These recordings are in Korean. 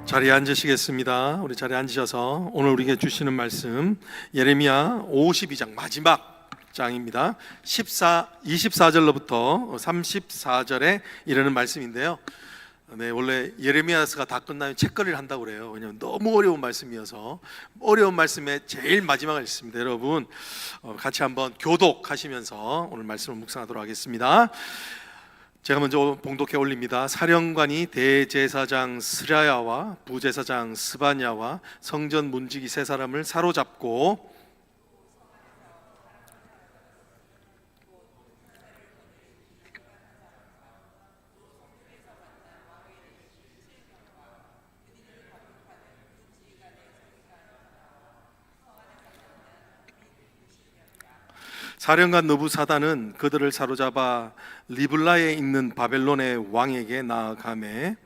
자리에 앉으시겠습니다. 우리 자리에 앉으셔서 오늘 우리에게 주시는 말씀 예레미야 52장 마지막 장입니다. 24절로부터 34절에 이르는 말씀인데요. 원래 예레미야서가 다 끝나면 책거리를 한다고 그래요. 왜냐하면 너무 어려운 말씀이어서 어려운 말씀의 제일 마지막을 읽습니다. 여러분 같이 한번 교독하시면서 오늘 말씀을 묵상하도록 하겠습니다. 제가 먼저 봉독해 올립니다. 사령관이 대제사장 스라야와 부제사장 스바냐와 성전 문지기 세 사람을 사로잡고 사령관 느부사단은 그들을 사로잡아 리블라에 있는 바벨론의 왕에게 나아가매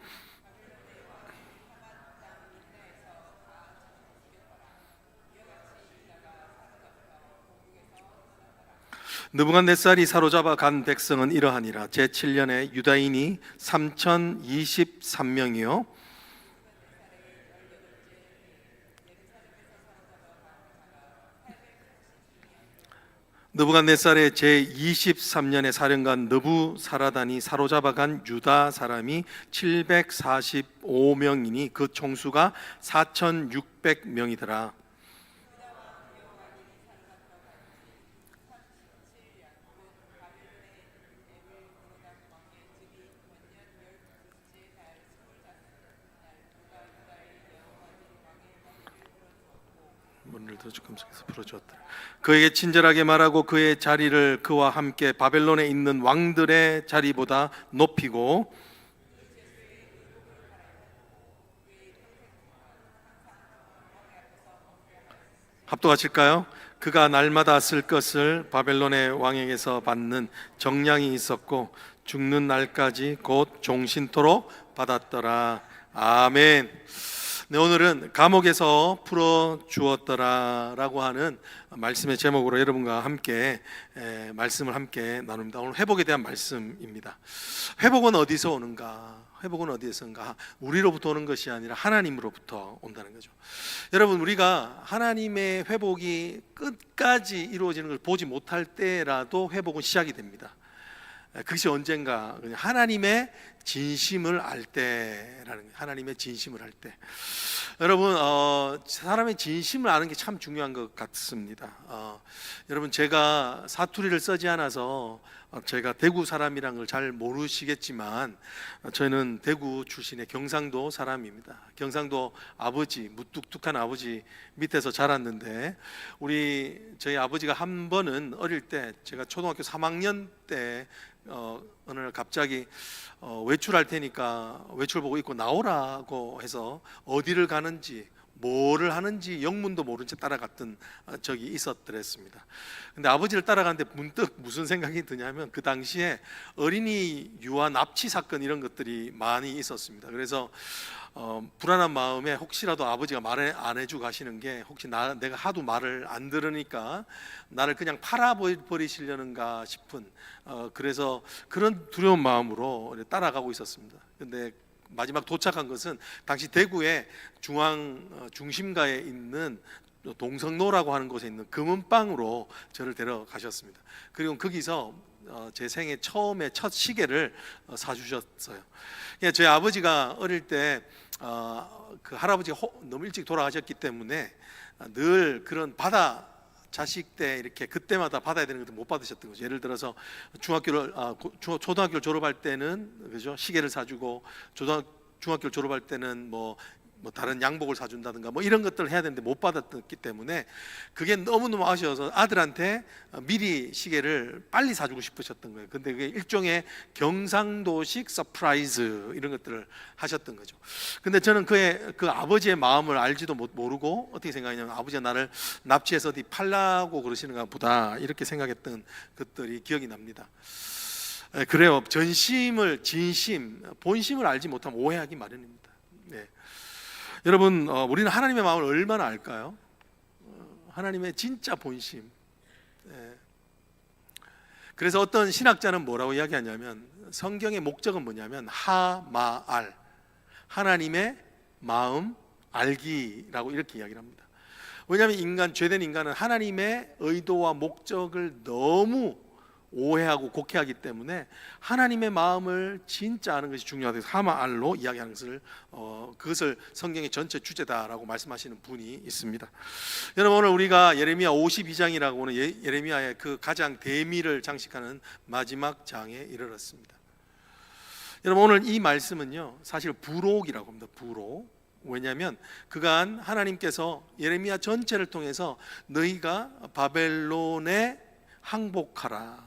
느부갓네살이 사로잡아 간 백성은 이러하니라. 제7년에 유다인이 3023명이요 느부갓네살의 제23년에 사령관 느부사라단이 사로잡아간 유다 사람이 745명이니 그 총수가 4600명이더라. 문을 더 금속에서 풀어주었다. 그에게 친절하게 말하고 그의 자리를 그와 함께 바벨론에 있는 왕들의 자리보다 높이고 합독하실까요? 그가 날마다 쓸 것을 바벨론의 왕에게서 받는 정량이 있었고 죽는 날까지 곧 종신토록 받았더라. 아멘. 네, 오늘은 감옥에서 풀어주었더라라고 하는 말씀의 제목으로 여러분과 함께 말씀을 함께 나눕니다. 오늘 회복에 대한 말씀입니다. 회복은 어디서 오는가? 회복은 어디에서 온가? 우리로부터 오는 것이 아니라 하나님으로부터 온다는 거죠. 여러분, 우리가 하나님의 회복이 끝까지 이루어지는 걸 보지 못할 때라도 회복은 시작이 됩니다. 그것이 언젠가 하나님의 진심을 알 때라는 거예요. 하나님의 진심을 알 때. 여러분 사람의 진심을 아는 게 참 중요한 것 같습니다. 여러분 제가 사투리를 쓰지 않아서 제가 대구 사람이란 걸 잘 모르시겠지만 저는 대구 출신의 경상도 사람입니다. 경상도 아버지, 무뚝뚝한 아버지 밑에서 자랐는데 저희 아버지가 한 번은 어릴 때 제가 초등학교 3학년 때 어느 날 갑자기 외출할 테니까 외출 보고 입고 나오라고 해서 어디를 가는지 뭐를 하는지 영문도 모른 채 따라갔던 적이 있었더랬습니다. 근데 아버지를 따라가는데 문득 무슨 생각이 드냐면 그 당시에 어린이 유아 납치 사건 이런 것들이 많이 있었습니다. 그래서 불안한 마음에 혹시라도 아버지가 말을 안 해주고 가시는 게 혹시 내가 하도 말을 안 들으니까 나를 그냥 팔아버리시려는가 싶은 그래서 그런 두려운 마음으로 따라가고 있었습니다. 근데 마지막 도착한 것은 당시 대구의 중심가에 있는 동성로라고 하는 곳에 있는 금은방으로 저를 데려가셨습니다. 그리고 거기서 제 생애 처음에 첫 시계를 사주셨어요. 저희 아버지가 어릴 때 그 할아버지가 너무 일찍 돌아가셨기 때문에 늘 그런 자식 때 이렇게 그때마다 받아야 되는 것도 못 받으셨던 거죠. 예를 들어서 초등학교를 졸업할 때는 그죠 시계를 사주고 중학교를 졸업할 때는 뭐 다른 양복을 사준다든가 뭐 이런 것들을 해야 되는데 못 받았기 때문에 그게 너무너무 아쉬워서 아들한테 미리 시계를 빨리 사주고 싶으셨던 거예요. 근데 그게 일종의 경상도식 서프라이즈 이런 것들을 하셨던 거죠. 근데 저는 그 아버지의 마음을 알지도 모르고 어떻게 생각했냐면 아버지가 나를 납치해서 어디 팔라고 그러시는가 보다 이렇게 생각했던 것들이 기억이 납니다. 그래요. 진심, 본심을 알지 못하면 오해하기 마련입니다. 네. 여러분 우리는 하나님의 마음을 얼마나 알까요? 하나님의 진짜 본심. 그래서 어떤 신학자는 뭐라고 이야기하냐면 성경의 목적은 뭐냐면 하마알 하나님의 마음 알기라고 이렇게 이야기를 합니다. 왜냐하면 죄된 인간은 하나님의 의도와 목적을 너무 오해하고 곡해하기 때문에 하나님의 마음을 진짜 아는 것이 중요하다. 하마알로 이야기하는 것을 그것을 성경의 전체 주제다라고 말씀하시는 분이 있습니다. 여러분, 오늘 우리가 예레미야 52장이라고 하는 예레미야의 그 가장 대미를 장식하는 마지막 장에 이르렀습니다. 여러분, 오늘 이 말씀은요 사실 부록이라고 합니다. 부록. 왜냐하면 그간 하나님께서 예레미야 전체를 통해서 너희가 바벨론에 항복하라,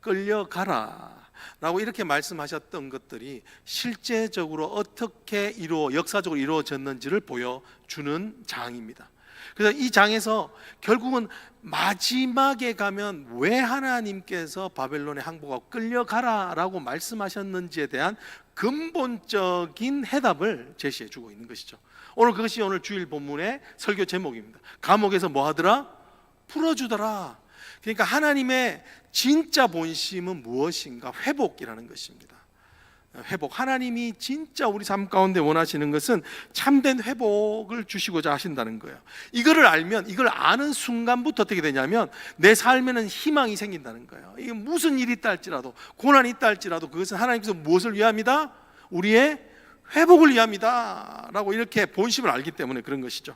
끌려가라 라고 이렇게 말씀하셨던 것들이 실제적으로 어떻게 역사적으로 이루어졌는지를 보여주는 장입니다. 그래서 이 장에서 결국은 마지막에 가면 왜 하나님께서 바벨론에 항복하고 끌려가라 라고 말씀하셨는지에 대한 근본적인 해답을 제시해 주고 있는 것이죠. 그것이 오늘 주일 본문의 설교 제목입니다. 감옥에서 뭐 하더라? 풀어주더라. 그러니까 하나님의 진짜 본심은 무엇인가? 회복이라는 것입니다. 회복. 하나님이 진짜 우리 삶 가운데 원하시는 것은 참된 회복을 주시고자 하신다는 거예요. 이거를 알면, 이걸 아는 순간부터 어떻게 되냐면 내 삶에는 희망이 생긴다는 거예요. 이게 무슨 일이 있다 할지라도, 고난이 있다 할지라도 그것은 하나님께서 무엇을 위함이다? 우리의 회복을 위함이다 라고 이렇게 본심을 알기 때문에 그런 것이죠.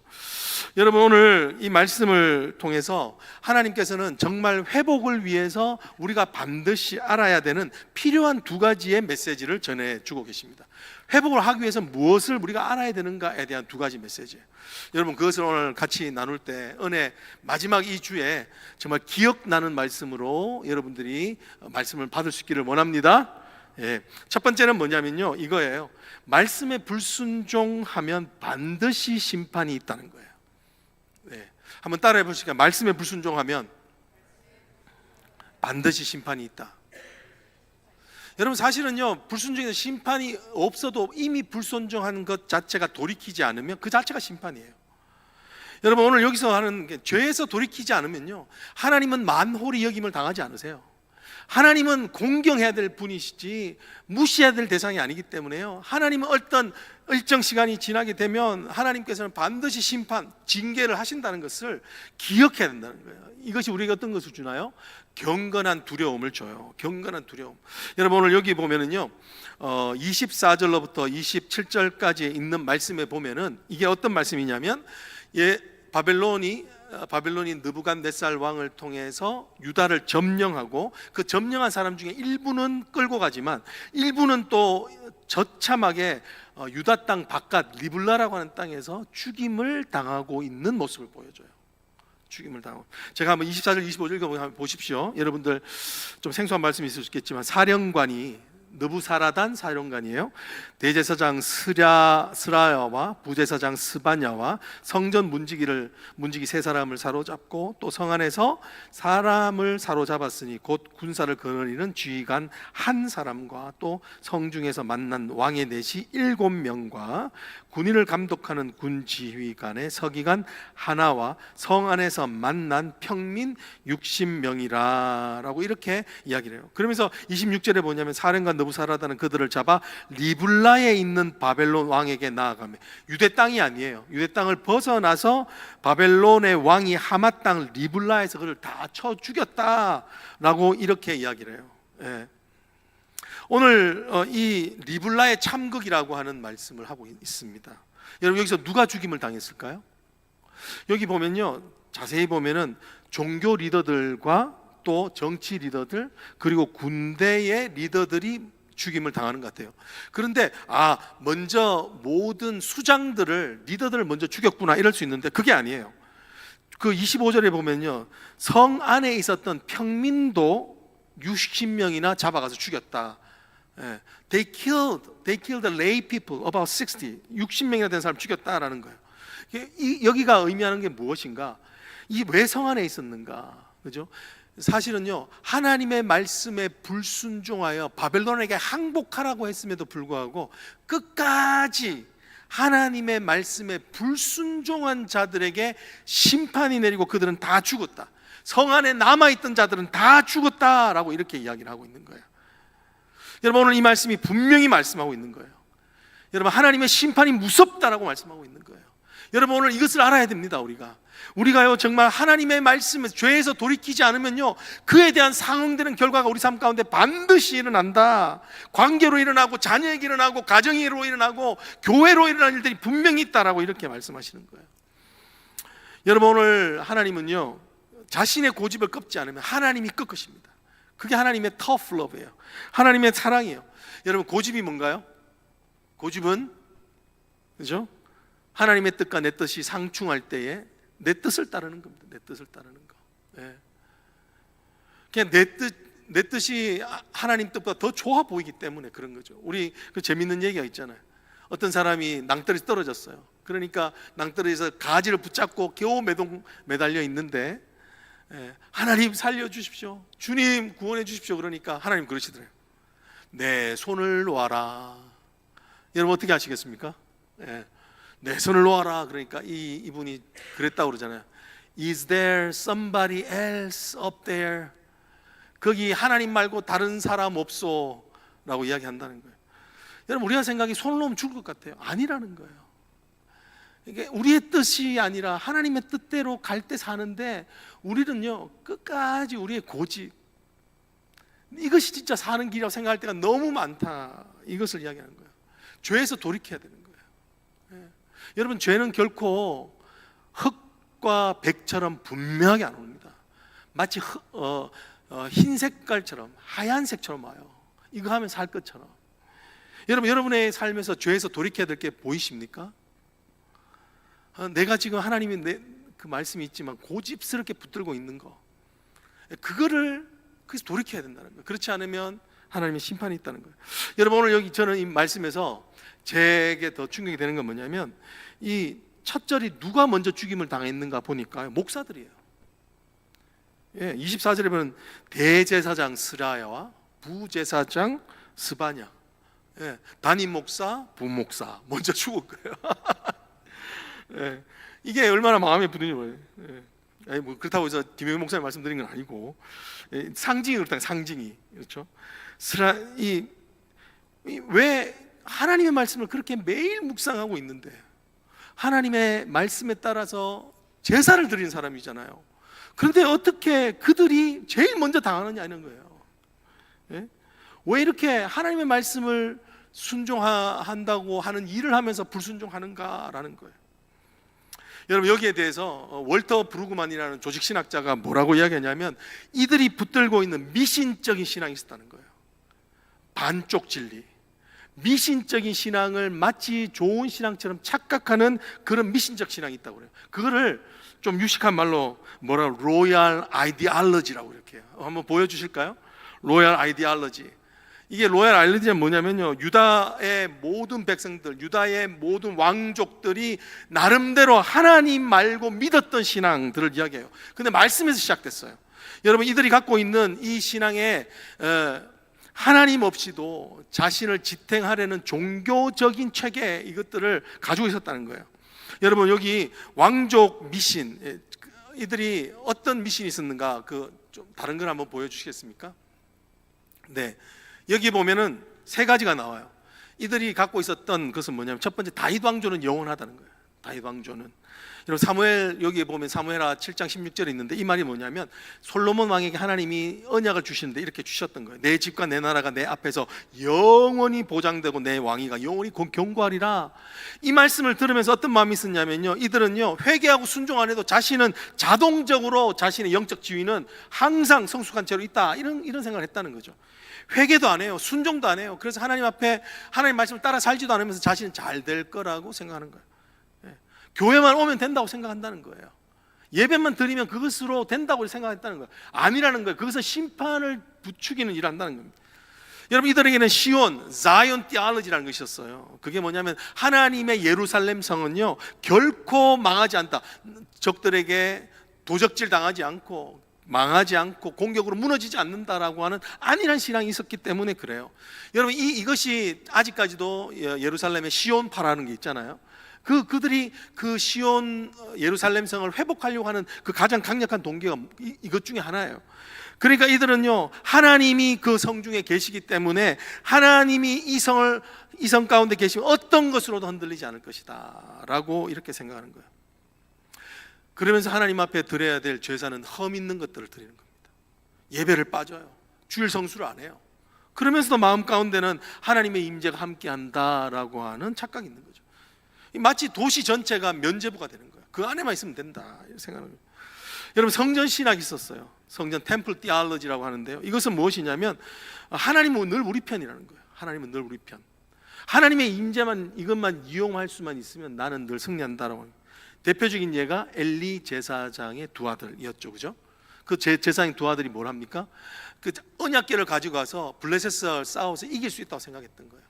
여러분, 오늘 이 말씀을 통해서 하나님께서는 정말 회복을 위해서 우리가 반드시 알아야 되는 필요한 두 가지의 메시지를 전해주고 계십니다. 회복을 하기 위해서 무엇을 우리가 알아야 되는가에 대한 두 가지 메시지예요. 여러분, 그것을 오늘 같이 나눌 때 은혜 마지막 이 주에 정말 기억나는 말씀으로 여러분들이 말씀을 받을 수 있기를 원합니다. 첫 번째는 뭐냐면요, 이거예요. 말씀에 불순종하면 반드시 심판이 있다는 거예요. 한번 따라해 보실까요? 말씀에 불순종하면 반드시 심판이 있다. 여러분, 사실은요, 불순종에서 심판이 없어도 이미 불순종하는 것 자체가 돌이키지 않으면 그 자체가 심판이에요. 여러분, 오늘 여기서 하는 게 죄에서 돌이키지 않으면요, 하나님은 만홀히 여김을 당하지 않으세요. 하나님은 공경해야 될 분이시지 무시해야 될 대상이 아니기 때문에요, 하나님은 어떤 일정 시간이 지나게 되면 하나님께서는 반드시 심판, 징계를 하신다는 것을 기억해야 된다는 거예요. 이것이 우리가 어떤 것을 주나요? 경건한 두려움을 줘요. 경건한 두려움. 여러분, 오늘 여기 보면은요 24절로부터 27절까지 있는 말씀에 보면은 이게 어떤 말씀이냐면, 바벨론이 느부갓네살 왕을 통해서 유다를 점령하고 그 점령한 사람 중에 일부는 끌고 가지만 일부는 또 저참하게 유다 땅 바깥 리블라라고 하는 땅에서 죽임을 당하고 있는 모습을 보여줘요. 죽임을 당하고. 제가 한번 24절 25절 읽어보면 보십시오. 여러분들 좀 생소한 말씀이 있을 수 있겠지만, 사령관이 느부사라단 사령관이에요. 대제사장 스라야와 부제사장 스바냐와 성전 문지기 세 사람을 사로잡고 또 성 안에서 사람을 사로잡았으니 곧 군사를 거느리는 지휘관 한 사람과 또 성중에서 만난 왕의 내시 7명과 군인을 감독하는 군 지휘관의 서기관 하나와 성 안에서 만난 평민 60명이라라고 이렇게 이야기를 해요. 그러면서 26절에 뭐냐면, 사령관 느부사라다는 그들을 잡아 리블라에 있는 바벨론 왕에게 나아가며, 유대 땅이 아니에요. 유대 땅을 벗어나서 바벨론의 왕이 하마 땅 리블라에서 그를 다 쳐 죽였다라고 이렇게 이야기를 해요. 오늘 이 리블라의 참극이라고 하는 말씀을 하고 있습니다. 여러분, 여기서 누가 죽임을 당했을까요? 여기 보면요, 자세히 보면은 종교 리더들과 또 정치 리더들 그리고 군대의 리더들이 죽임을 당하는 것 같아요. 그런데 먼저 모든 수장들을, 리더들을 먼저 죽였구나 이럴 수 있는데 그게 아니에요. 그 25절에 보면요, 성 안에 있었던 평민도 60명이나 잡아가서 죽였다. They killed the lay people, about 60명이나 된 사람 죽였다라는 거예요. 여기가 의미하는 게 무엇인가? 이 왜 성 안에 있었는가? 그죠? 사실은요, 하나님의 말씀에 불순종하여 바벨론에게 항복하라고 했음에도 불구하고 끝까지 하나님의 말씀에 불순종한 자들에게 심판이 내리고 그들은 다 죽었다. 성 안에 남아있던 자들은 다 죽었다라고 이렇게 이야기를 하고 있는 거예요. 여러분, 오늘 이 말씀이 분명히 말씀하고 있는 거예요. 여러분, 하나님의 심판이 무섭다라고 말씀하고 있는 거예요. 여러분, 오늘 이것을 알아야 됩니다. 우리가요 정말 하나님의 말씀에 죄에서 돌이키지 않으면요 그에 대한 상응되는 결과가 우리 삶 가운데 반드시 일어난다. 관계로 일어나고, 자녀에게 일어나고, 가정으로 일어나고, 교회로 일어날 일들이 분명히 있다라고 이렇게 말씀하시는 거예요. 여러분, 오늘 하나님은요 자신의 고집을 꺾지 않으면 하나님이 꺾으십니다. 그게 하나님의 tough love예요. 하나님의 사랑이에요. 여러분, 고집이 뭔가요? 고집은, 그죠? 하나님의 뜻과 내 뜻이 상충할 때에 내 뜻을 따르는 겁니다. 내 뜻을 따르는 거. 예. 그냥 내 뜻이 하나님 뜻보다 더 좋아 보이기 때문에 그런 거죠. 우리 그 재밌는 얘기가 있잖아요. 어떤 사람이 낭떠러지 떨어졌어요. 그러니까 낭떠러지에서 가지를 붙잡고 겨우 매달려 있는데, 하나님 살려주십시오, 주님 구원해 주십시오. 그러니까 하나님 그러시더래요. 내 손을 놓아라. 여러분, 어떻게 하시겠습니까? 내 손을 놓아라. 그러니까 이분이 그랬다고 그러잖아요. Is there somebody else up there? 거기 하나님 말고 다른 사람 없소? 라고 이야기한다는 거예요. 여러분, 우리가 생각이 손을 놓으면 죽을 것 같아요. 아니라는 거예요. 이게 우리의 뜻이 아니라 하나님의 뜻대로 갈 때 사는데, 우리는요 끝까지 우리의 고집, 이것이 진짜 사는 길이라고 생각할 때가 너무 많다. 이것을 이야기하는 거예요. 죄에서 돌이켜야 되는 거예요. 여러분, 죄는 결코 흑과 백처럼 분명하게 안 옵니다. 마치 흰 색깔처럼, 하얀색처럼 와요. 이거 하면 살 것처럼. 여러분의 삶에서 죄에서 돌이켜야 될 게 보이십니까? 내가 지금 하나님이 그 말씀이 있지만 고집스럽게 붙들고 있는 거, 그래서 돌이켜야 된다는 거예요. 그렇지 않으면 하나님의 심판이 있다는 거예요. 여러분, 오늘 여기 저는 이 말씀에서 제게 더 충격이 되는 건 뭐냐면, 이 첫 절이 누가 먼저 죽임을 당했는가 보니까 목사들이에요. 24절에 보면 대제사장 스라야와 부제사장 스바냐, 담임 목사, 부목사 먼저 죽은 거예요. 이게 얼마나 마음에 부드니 거예요. 뭐 그렇다고 해서 디메오 목사님 말씀드린 건 아니고, 상징이 그렇다. 상징이, 그렇죠? 왜 하나님의 말씀을 그렇게 매일 묵상하고 있는데, 하나님의 말씀에 따라서 제사를 드리는 사람이잖아요. 그런데 어떻게 그들이 제일 먼저 당하느냐 이런 거예요. 왜 이렇게 하나님의 말씀을 순종한다고 하는 일을 하면서 불순종하는가라는 거예요. 여러분, 여기에 대해서 월터 브루그만이라는 조직신학자가 뭐라고 이야기하냐면, 이들이 붙들고 있는 미신적인 신앙이 있었다는 거예요. 반쪽 진리, 미신적인 신앙을 마치 좋은 신앙처럼 착각하는 그런 미신적 신앙이 있다고 그래요. 그거를 좀 유식한 말로 로얄 아이디올로지라고 이렇게 해요. 한번 보여주실까요? 로얄 아이디올로지. 이게 로얄 아이디올로지는 뭐냐면요, 유다의 모든 백성들, 유다의 모든 왕족들이 나름대로 하나님 말고 믿었던 신앙들을 이야기해요. 근데 말씀에서 시작됐어요. 여러분, 이들이 갖고 있는 이 신앙에 하나님 없이도 자신을 지탱하려는 종교적인 체계, 이것들을 가지고 있었다는 거예요. 여러분, 여기 왕족 미신, 이들이 어떤 미신이 있었는가, 좀 다른 걸 한번 보여주시겠습니까? 네, 여기 보면은 세 가지가 나와요. 이들이 갖고 있었던 것은 뭐냐면, 첫 번째, 다윗 왕조는 영원하다는 거예요. 다윗 왕조는. 여러분, 사무엘, 여기에 보면 사무엘하 7장 16절에 있는데, 이 말이 뭐냐면, 솔로몬 왕에게 하나님이 언약을 주시는데 이렇게 주셨던 거예요. 내 집과 내 나라가 내 앞에서 영원히 보장되고 내 왕위가 영원히 견고하리라. 이 말씀을 들으면서 어떤 마음이 있었냐면요, 이들은요 회개하고 순종 안 해도 자신은 자동적으로 자신의 영적 지위는 항상 성숙한 채로 있다, 이런 생각을 했다는 거죠. 회개도 안 해요, 순종도 안 해요. 그래서 하나님 앞에 하나님 말씀을 따라 살지도 않으면서 자신은 잘 될 거라고 생각하는 거예요. 교회만 오면 된다고 생각한다는 거예요. 예배만 드리면 그것으로 된다고 생각했다는 거예요. 아니라는 거예요. 그것은 심판을 부추기는 일을 한다는 겁니다. 여러분, 이들에게는 시온, 자이온 티올로지라는 것이 있었어요. 그게 뭐냐면, 하나님의 예루살렘 성은요 결코 망하지 않다, 적들에게 도적질 당하지 않고 망하지 않고 공격으로 무너지지 않는다라고 하는 안일한 신앙이 있었기 때문에 그래요. 여러분, 이것이 아직까지도 예루살렘의 시온파라는 게 있잖아요. 그들이 그 시온 예루살렘 성을 회복하려고 하는 그 가장 강력한 동기가 이것 중에 하나예요. 그러니까 이들은요, 하나님이 그 성 중에 계시기 때문에 하나님이 이 성 가운데 계시면 어떤 것으로도 흔들리지 않을 것이다 라고 이렇게 생각하는 거예요. 그러면서 하나님 앞에 드려야 될 제사는 흠 있는 것들을 드리는 겁니다. 예배를 빠져요. 주일 성수를 안 해요. 그러면서도 마음 가운데는 하나님의 임재가 함께한다라고 하는 착각이 있는 거죠. 마치 도시 전체가 면죄부가 되는 거예요. 그 안에만 있으면 된다 이렇게 생각하는 거예요. 여러분, 성전 신학이 있었어요. 성전 템플 티올로지라고 하는데요, 이것은 무엇이냐면 하나님은 늘 우리 편이라는 거예요. 하나님은 늘 우리 편. 하나님의 임재만, 이것만 이용할 수만 있으면 나는 늘 승리한다라고 합니다. 대표적인 예가 엘리 제사장의 두 아들이었죠, 그죠? 그 제사장 두 아들이 뭘 합니까? 그 언약궤를 가지고 가서 블레셋을 싸워서 이길 수 있다고 생각했던 거예요.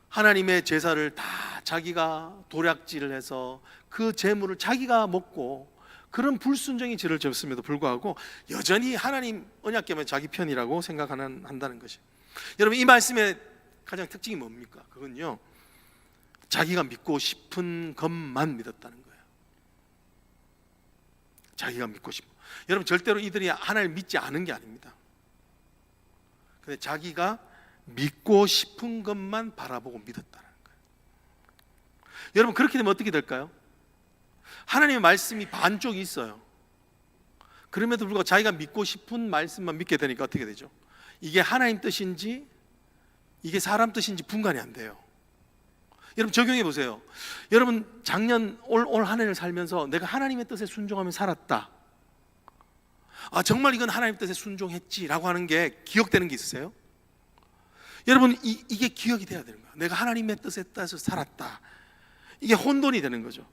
하나님의 제사를 다 자기가 도략질을 해서 그 재물을 자기가 먹고 그런 불순종의 죄를 졌음에도 불구하고 여전히 하나님 언약궤면 자기 편이라고 생각한다는 것이. 여러분, 이 말씀의 가장 특징이 뭡니까? 그건요, 자기가 믿고 싶은 것만 믿었다는 거예요. 자기가 믿고 싶은. 여러분, 절대로 이들이 하나님을 믿지 않은 게 아닙니다. 근데 자기가 믿고 싶은 것만 바라보고 믿었다는 거예요. 여러분, 그렇게 되면 어떻게 될까요? 하나님의 말씀이 반쪽이 있어요. 그럼에도 불구하고 자기가 믿고 싶은 말씀만 믿게 되니까 어떻게 되죠? 이게 하나님 뜻인지 이게 사람 뜻인지 분간이 안 돼요. 여러분, 적용해 보세요. 여러분, 작년 올 한 해를 살면서 내가 하나님의 뜻에 순종하며 살았다, 정말 이건 하나님 뜻에 순종했지라고 하는 게 기억되는 게 있으세요? 여러분, 이게 기억이 돼야 되는 거야. 내가 하나님의 뜻에 따라서 살았다. 이게 혼돈이 되는 거죠.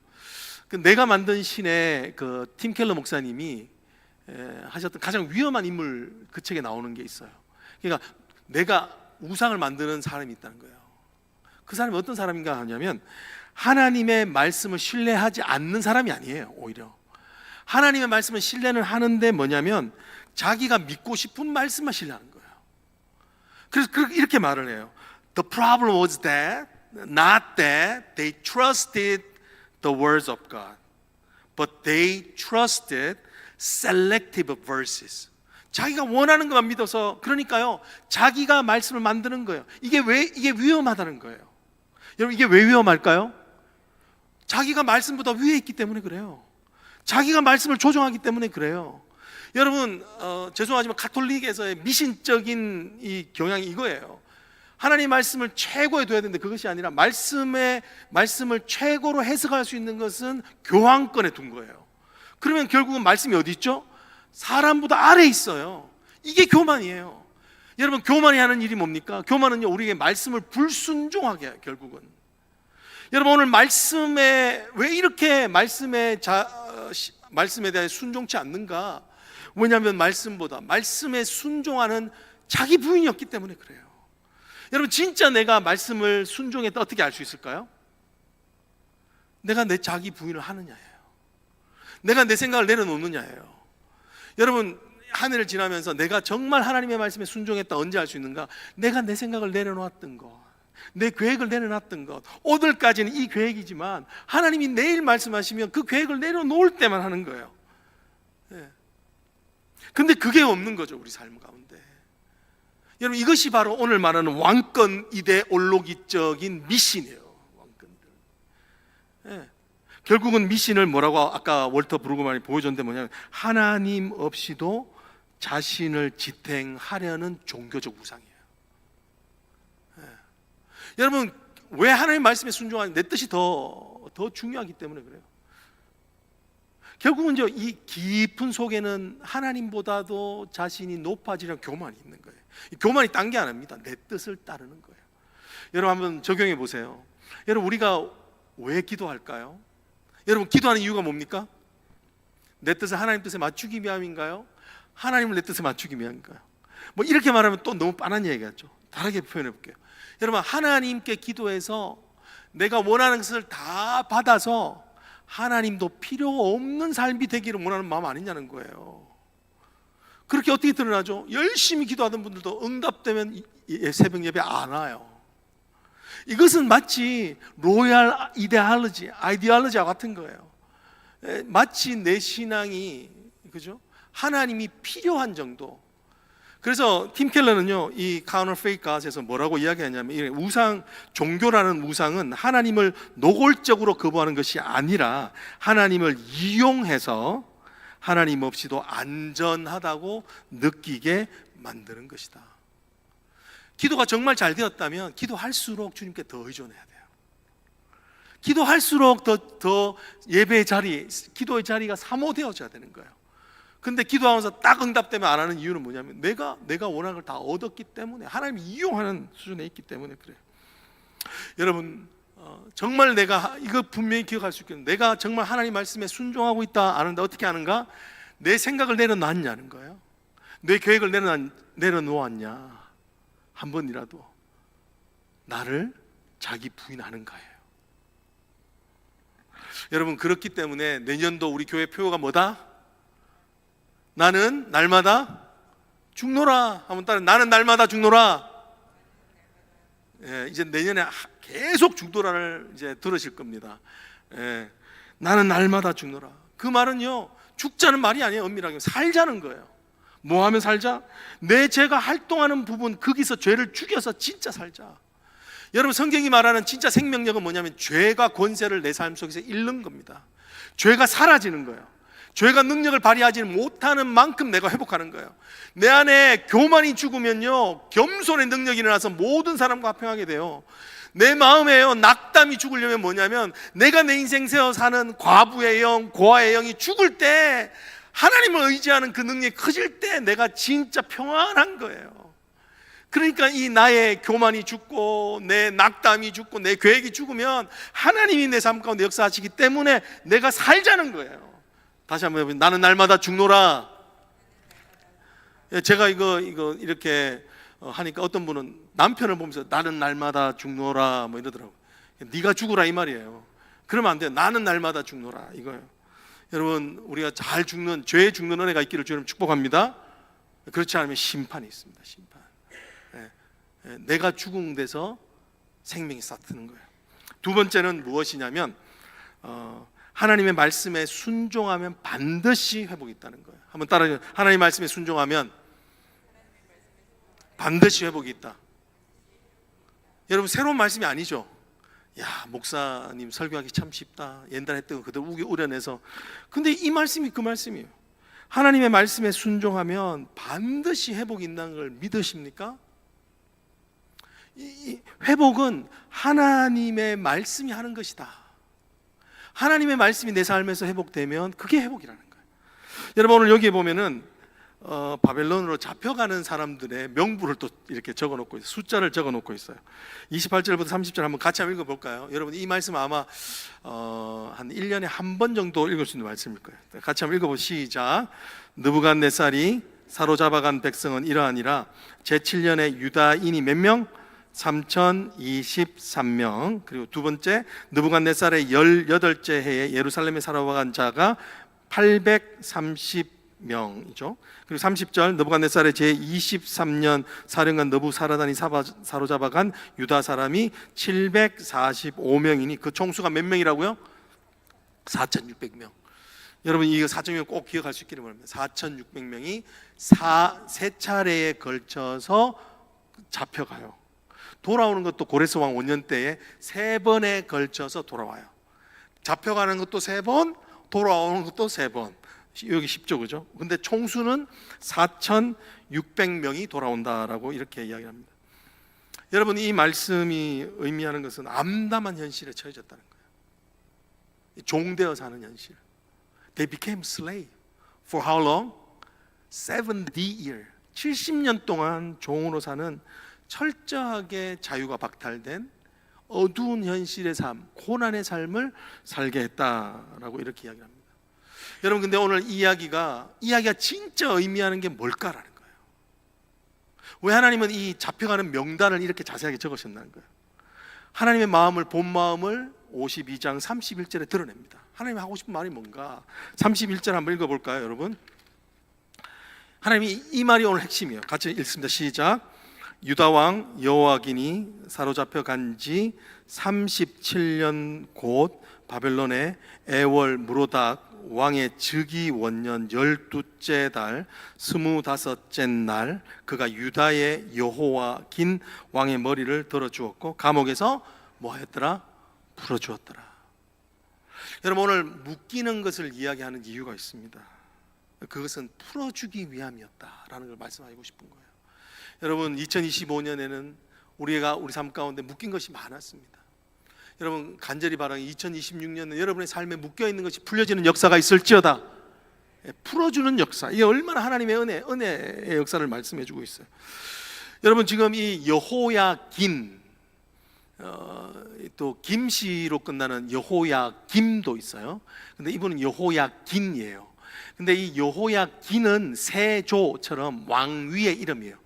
내가 만든 신의 그 팀 켈러 목사님이 하셨던 가장 위험한 인물, 그 책에 나오는 게 있어요. 그러니까 내가 우상을 만드는 사람이 있다는 거예요. 그 사람이 어떤 사람인가 하냐면 하나님의 말씀을 신뢰하지 않는 사람이 아니에요. 오히려 하나님의 말씀을 신뢰는 하는데 뭐냐면 자기가 믿고 싶은 말씀만 신뢰하는 거예요. 그래서 이렇게 말을 해요. The problem was that, not that they trusted the words of God, but they trusted selective verses. 자기가 원하는 것만 믿어서, 그러니까요, 자기가 말씀을 만드는 거예요. 이게 위험하다는 거예요. 여러분, 이게 왜 위험할까요? 자기가 말씀보다 위에 있기 때문에 그래요. 자기가 말씀을 조종하기 때문에 그래요. 여러분, 죄송하지만 가톨릭에서의 미신적인 이 경향이 이거예요. 하나님 말씀을 최고에 둬야 되는데 그것이 아니라 말씀을 최고로 해석할 수 있는 것은 교황권에 둔 거예요. 그러면 결국은 말씀이 어디 있죠? 사람보다 아래에 있어요. 이게 교만이에요. 여러분, 교만이 하는 일이 뭡니까? 교만은요, 우리에게 말씀을 불순종하게 해요, 결국은. 여러분, 오늘 말씀에 왜 이렇게 말씀에 대해 순종치 않는가? 왜냐하면 말씀에 순종하는 자기 부인이었기 때문에 그래요. 여러분, 진짜 내가 말씀을 순종했다 어떻게 알 수 있을까요? 내가 내 자기 부인을 하느냐예요. 내가 내 생각을 내려놓느냐예요. 여러분, 한 해를 지나면서 내가 정말 하나님의 말씀에 순종했다 언제 알 수 있는가? 내가 내 생각을 내려놓았던 것, 내 계획을 내려놨던 것, 오늘까지는 이 계획이지만 하나님이 내일 말씀하시면 그 계획을 내려놓을 때만 하는 거예요. 근데 그게 없는 거죠, 우리 삶 가운데. 여러분, 이것이 바로 오늘 말하는 왕권 이데올로기적인 미신이에요. 왕권들. 결국은 미신을 뭐라고 아까 월터 브루그만이 보여줬는데 뭐냐면 하나님 없이도 자신을 지탱하려는 종교적 우상이에요. 여러분, 왜 하나님 말씀에 순종하는 내 뜻이 더 중요하기 때문에 그래요. 결국은 이 깊은 속에는 하나님보다도 자신이 높아지려는 교만이 있는 거예요. 이 교만이 딴 게 아닙니다. 내 뜻을 따르는 거예요. 여러분, 한번 적용해 보세요. 여러분, 우리가 왜 기도할까요? 여러분, 기도하는 이유가 뭡니까? 내 뜻을 하나님 뜻에 맞추기 위함인가요? 하나님을 내 뜻에 맞추기 위함인가요? 뭐 이렇게 말하면 또 너무 빤한 얘기 같죠. 다르게 표현해 볼게요. 여러분, 하나님께 기도해서 내가 원하는 것을 다 받아서 하나님도 필요 없는 삶이 되기를 원하는 마음 아니냐는 거예요. 그렇게 어떻게 드러나죠? 열심히 기도하던 분들도 응답되면 새벽 예배 안 와요. 이것은 마치 로얄 아이디올로지와 같은 거예요. 마치 내 신앙이, 그죠? 하나님이 필요한 정도. 그래서 팀 켈러는요, 이 counterfeit God에서 뭐라고 이야기하냐면, 이 우상, 종교라는 우상은 하나님을 노골적으로 거부하는 것이 아니라 하나님을 이용해서 하나님 없이도 안전하다고 느끼게 만드는 것이다. 기도가 정말 잘 되었다면 기도할수록 주님께 더 의존해야 돼요. 기도할수록 더 예배의 자리, 기도의 자리가 사모되어져야 되는 거예요. 근데 기도하면서 딱 응답되면 안 하는 이유는 뭐냐면 내가 원하는 걸 다 얻었기 때문에, 하나님이 이용하는 수준에 있기 때문에 그래요. 여러분, 정말 내가 이거 분명히 기억할 수 있겠는데, 내가 정말 하나님 말씀에 순종하고 있다 아는데 어떻게 아는가? 내 생각을 내려놨냐는 거예요. 내 계획을 내려놓았냐? 한 번이라도 나를 자기 부인하는 거예요. 여러분, 그렇기 때문에 내년도 우리 교회 표어가 뭐다? 나는 날마다 죽노라. 한번 따라, 나는 날마다 죽노라. 예, 이제 내년에 계속 죽노라를 이제 들으실 겁니다. 예, 나는 날마다 죽노라. 그 말은요, 죽자는 말이 아니에요. 엄밀하게 살자는 거예요. 뭐 하면 살자? 내 죄가 활동하는 부분, 거기서 죄를 죽여서 진짜 살자. 여러분, 성경이 말하는 진짜 생명력은 뭐냐면 죄가 권세를 내 삶 속에서 잃는 겁니다. 죄가 사라지는 거예요. 죄가 능력을 발휘하지 못하는 만큼 내가 회복하는 거예요. 내 안에 교만이 죽으면요, 겸손의 능력이 일어나서 모든 사람과 화평하게 돼요. 내 마음에요, 낙담이 죽으려면 뭐냐면, 내가 내 인생 세워 사는 과부의 영, 고아의 영이 죽을 때, 하나님을 의지하는 그 능력이 커질 때 내가 진짜 평안한 거예요. 그러니까 이 나의 교만이 죽고 내 낙담이 죽고 내 계획이 죽으면 하나님이 내 삶 가운데 역사하시기 때문에 내가 살자는 거예요. 다시 한번 해보세요. 나는 날마다 죽노라. 제가 이거 이렇게 하니까 어떤 분은 남편을 보면서 나는 날마다 죽노라 뭐 이러더라고요. 네가 죽으라 이 말이에요. 그러면 안 돼요. 나는 날마다 죽노라 이거예요. 여러분, 우리가 잘 죽는, 죄에 죽는 은혜가 있기를 주님 축복합니다. 그렇지 않으면 심판이 있습니다. 심판. 내가 죽은 데서 생명이 싹트는 거예요. 두 번째는 무엇이냐면, 하나님의 말씀에 순종하면 반드시 회복이 있다는 거예요. 한번 따라해요. 하나님의 말씀에 순종하면 반드시 회복이 있다. 여러분, 새로운 말씀이 아니죠. 야, 목사님 설교하기 참 쉽다. 옛날에 했던 거 그대로 우려내서. 근데 이 말씀이 그 말씀이에요. 하나님의 말씀에 순종하면 반드시 회복이 있다는 걸 믿으십니까? 이 회복은 하나님의 말씀이 하는 것이다. 하나님의 말씀이 내 삶에서 회복되면 그게 회복이라는 거예요. 여러분, 오늘 여기에 보면은 바벨론으로 잡혀가는 사람들의 명부를 또 이렇게 적어놓고 있어요. 숫자를 적어놓고 있어요. 28절부터 30절 한번 같이 한번 읽어볼까요? 여러분, 이 말씀 아마 한 1년에 한 번 정도 읽을 수 있는 말씀일 거예요. 같이 한번 읽어보시죠. 시작. 느부갓네살이 사로잡아간 백성은 이러하니라. 제7년에 유다인이 몇 명? 3023명. 그리고 두 번째, 느부갓네살의 18째 해에 예루살렘에 살아간 자가 830명이죠. 그리고 30절, 느부갓네살의 제23년 사령관 느부사라단이 사로잡아간 유다 사람이 745명이니 그 총수가 몇 명이라고요? 4600명. 여러분, 이거 4,600명 꼭 기억할 수 있기를 바랍니다. 4,600명이 세 차례에 걸쳐서 잡혀가요. 돌아오는 것도 고레스 왕 5년 때에 3번에 걸쳐서 돌아와요. 잡혀가는 것도 3번, 돌아오는 것도 3번. 여기 쉽죠, 그죠? 근데 총수는 4,600명이 돌아온다라고 이렇게 이야기합니다. 여러분, 이 말씀이 의미하는 것은 암담한 현실에 처해졌다는 거예요. 종되어 사는 현실. They became slave. For how long? 70 years. 70년 동안 종으로 사는 철저하게 자유가 박탈된 어두운 현실의 삶, 고난의 삶을 살게 했다라고 이렇게 이야기합니다. 여러분, 근데 오늘 이야기가 진짜 의미하는 게 뭘까라는 거예요. 왜 하나님은 이 잡혀가는 명단을 이렇게 자세하게 적으셨다는 거예요. 하나님의 마음을, 본 마음을 52장 31절에 드러냅니다. 하나님이 하고 싶은 말이 뭔가? 31절 한번 읽어볼까요, 여러분? 하나님이 이 말이 오늘 핵심이에요. 같이 읽습니다. 시작. 유다 왕 여호아긴이 사로잡혀 간 지 37년 곧 바벨론의 애월 무로닥 왕의 즉위 원년 12째 달 25째 날 그가 유다의 여호와긴 왕의 머리를 들어주었고 감옥에서 뭐 했더라? 풀어주었더라. 여러분, 오늘 묶이는 것을 이야기하는 이유가 있습니다. 그것은 풀어주기 위함이었다라는 걸 말씀하고 싶은 거예요. 여러분, 2025년에는 우리가 우리 삶 가운데 묶인 것이 많았습니다. 여러분, 간절히 바라는 2026년은 여러분의 삶에 묶여있는 것이 풀려지는 역사가 있을지어다. 풀어주는 역사, 이게 얼마나 하나님의 은혜의 역사를 말씀해 주고 있어요. 여러분, 지금 이 여호야긴, 또 김씨로 끝나는 여호야김도 있어요. 근데 이분은 여호야긴이에요. 근데 이 여호야긴은 세조처럼 왕위의 이름이에요.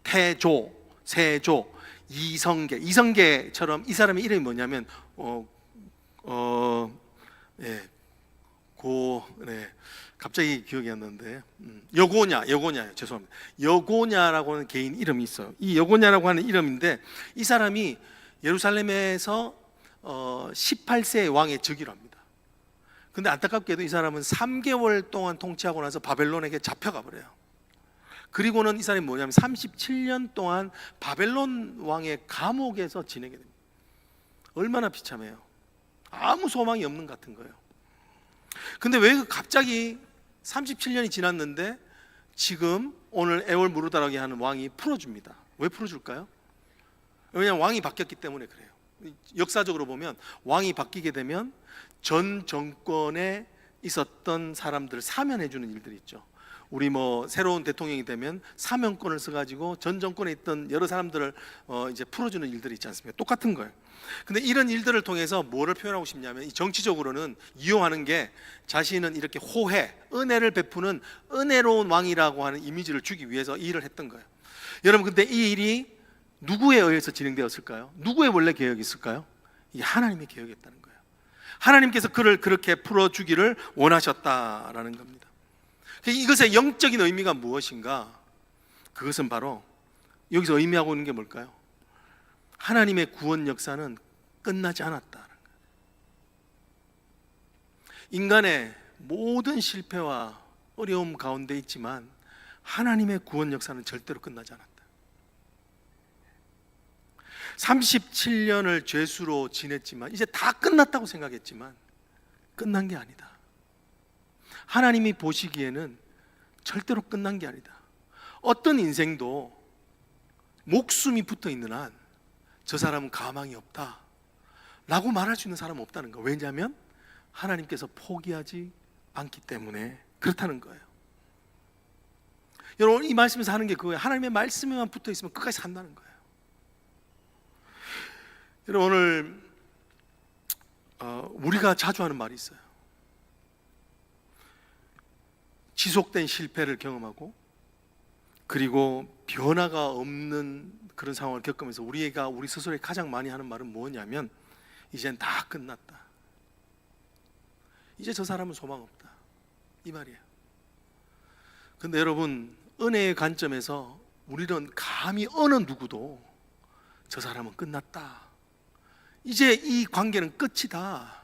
태조, 세조, 이성계처럼 이 사람의 이름이 뭐냐면 갑자기 기억이 안 나는데 여고냐예요. 죄송합니다. 여고냐라고 하는 개인 이름이 있어요. 이 여고냐라고 하는 이름인데 이 사람이 예루살렘에서 18세의 왕의 즉위를 합니다. 근데 안타깝게도 이 사람은 3개월 동안 통치하고 나서 바벨론에게 잡혀가 버려요. 그리고는 이 사람이 뭐냐면 37년 동안 바벨론 왕의 감옥에서 지내게 됩니다. 얼마나 비참해요. 아무 소망이 없는 것 같은 거예요. 근데 왜 갑자기 37년이 지났는데 지금 오늘 에월 무르다라게 하는 왕이 풀어줍니다. 왜 풀어줄까요? 왜냐하면 왕이 바뀌었기 때문에 그래요. 역사적으로 보면 왕이 바뀌게 되면 전 정권에 있었던 사람들을 사면해 주는 일들이 있죠. 우리 새로운 대통령이 되면 사면권을 써가지고 전 정권에 있던 여러 사람들을 이제 풀어주는 일들이 있지 않습니까? 똑같은 거예요. 근데 이런 일들을 통해서 뭐를 표현하고 싶냐면, 이 정치적으로는 이용하는 게 자신은 이렇게 은혜를 베푸는 은혜로운 왕이라고 하는 이미지를 주기 위해서 이 일을 했던 거예요. 여러분, 근데 이 일이 누구에 의해서 진행되었을까요? 누구의 원래 계획이 있을까요? 이게 하나님의 계획이었다는 거예요. 하나님께서 그를 그렇게 풀어주기를 원하셨다라는 겁니다. 이것의 영적인 의미가 무엇인가? 그것은 바로 여기서 의미하고 있는 게 뭘까요? 하나님의 구원 역사는 끝나지 않았다는 거예요. 인간의 모든 실패와 어려움 가운데 있지만 하나님의 구원 역사는 절대로 끝나지 않았다. 37년을 죄수로 지냈지만 이제 다 끝났다고 생각했지만 끝난 게 아니다. 하나님이 보시기에는 절대로 끝난 게 아니다. 어떤 인생도 목숨이 붙어 있는 한 저 사람은 가망이 없다 라고 말할 수 있는 사람은 없다는 거예요. 왜냐하면 하나님께서 포기하지 않기 때문에 그렇다는 거예요. 여러분, 이 말씀에서 하는 게 그거예요. 하나님의 말씀에만 붙어 있으면 끝까지 산다는 거예요. 여러분, 오늘 우리가 자주 하는 말이 있어요. 지속된 실패를 경험하고 그리고 변화가 없는 그런 상황을 겪으면서 우리 스스로에 가장 많이 하는 말은 뭐냐면, 이젠 다 끝났다. 이제 저 사람은 소망 없다, 이 말이에요. 근데 여러분, 은혜의 관점에서 우리는 감히 어느 누구도 저 사람은 끝났다, 이제 이 관계는 끝이다,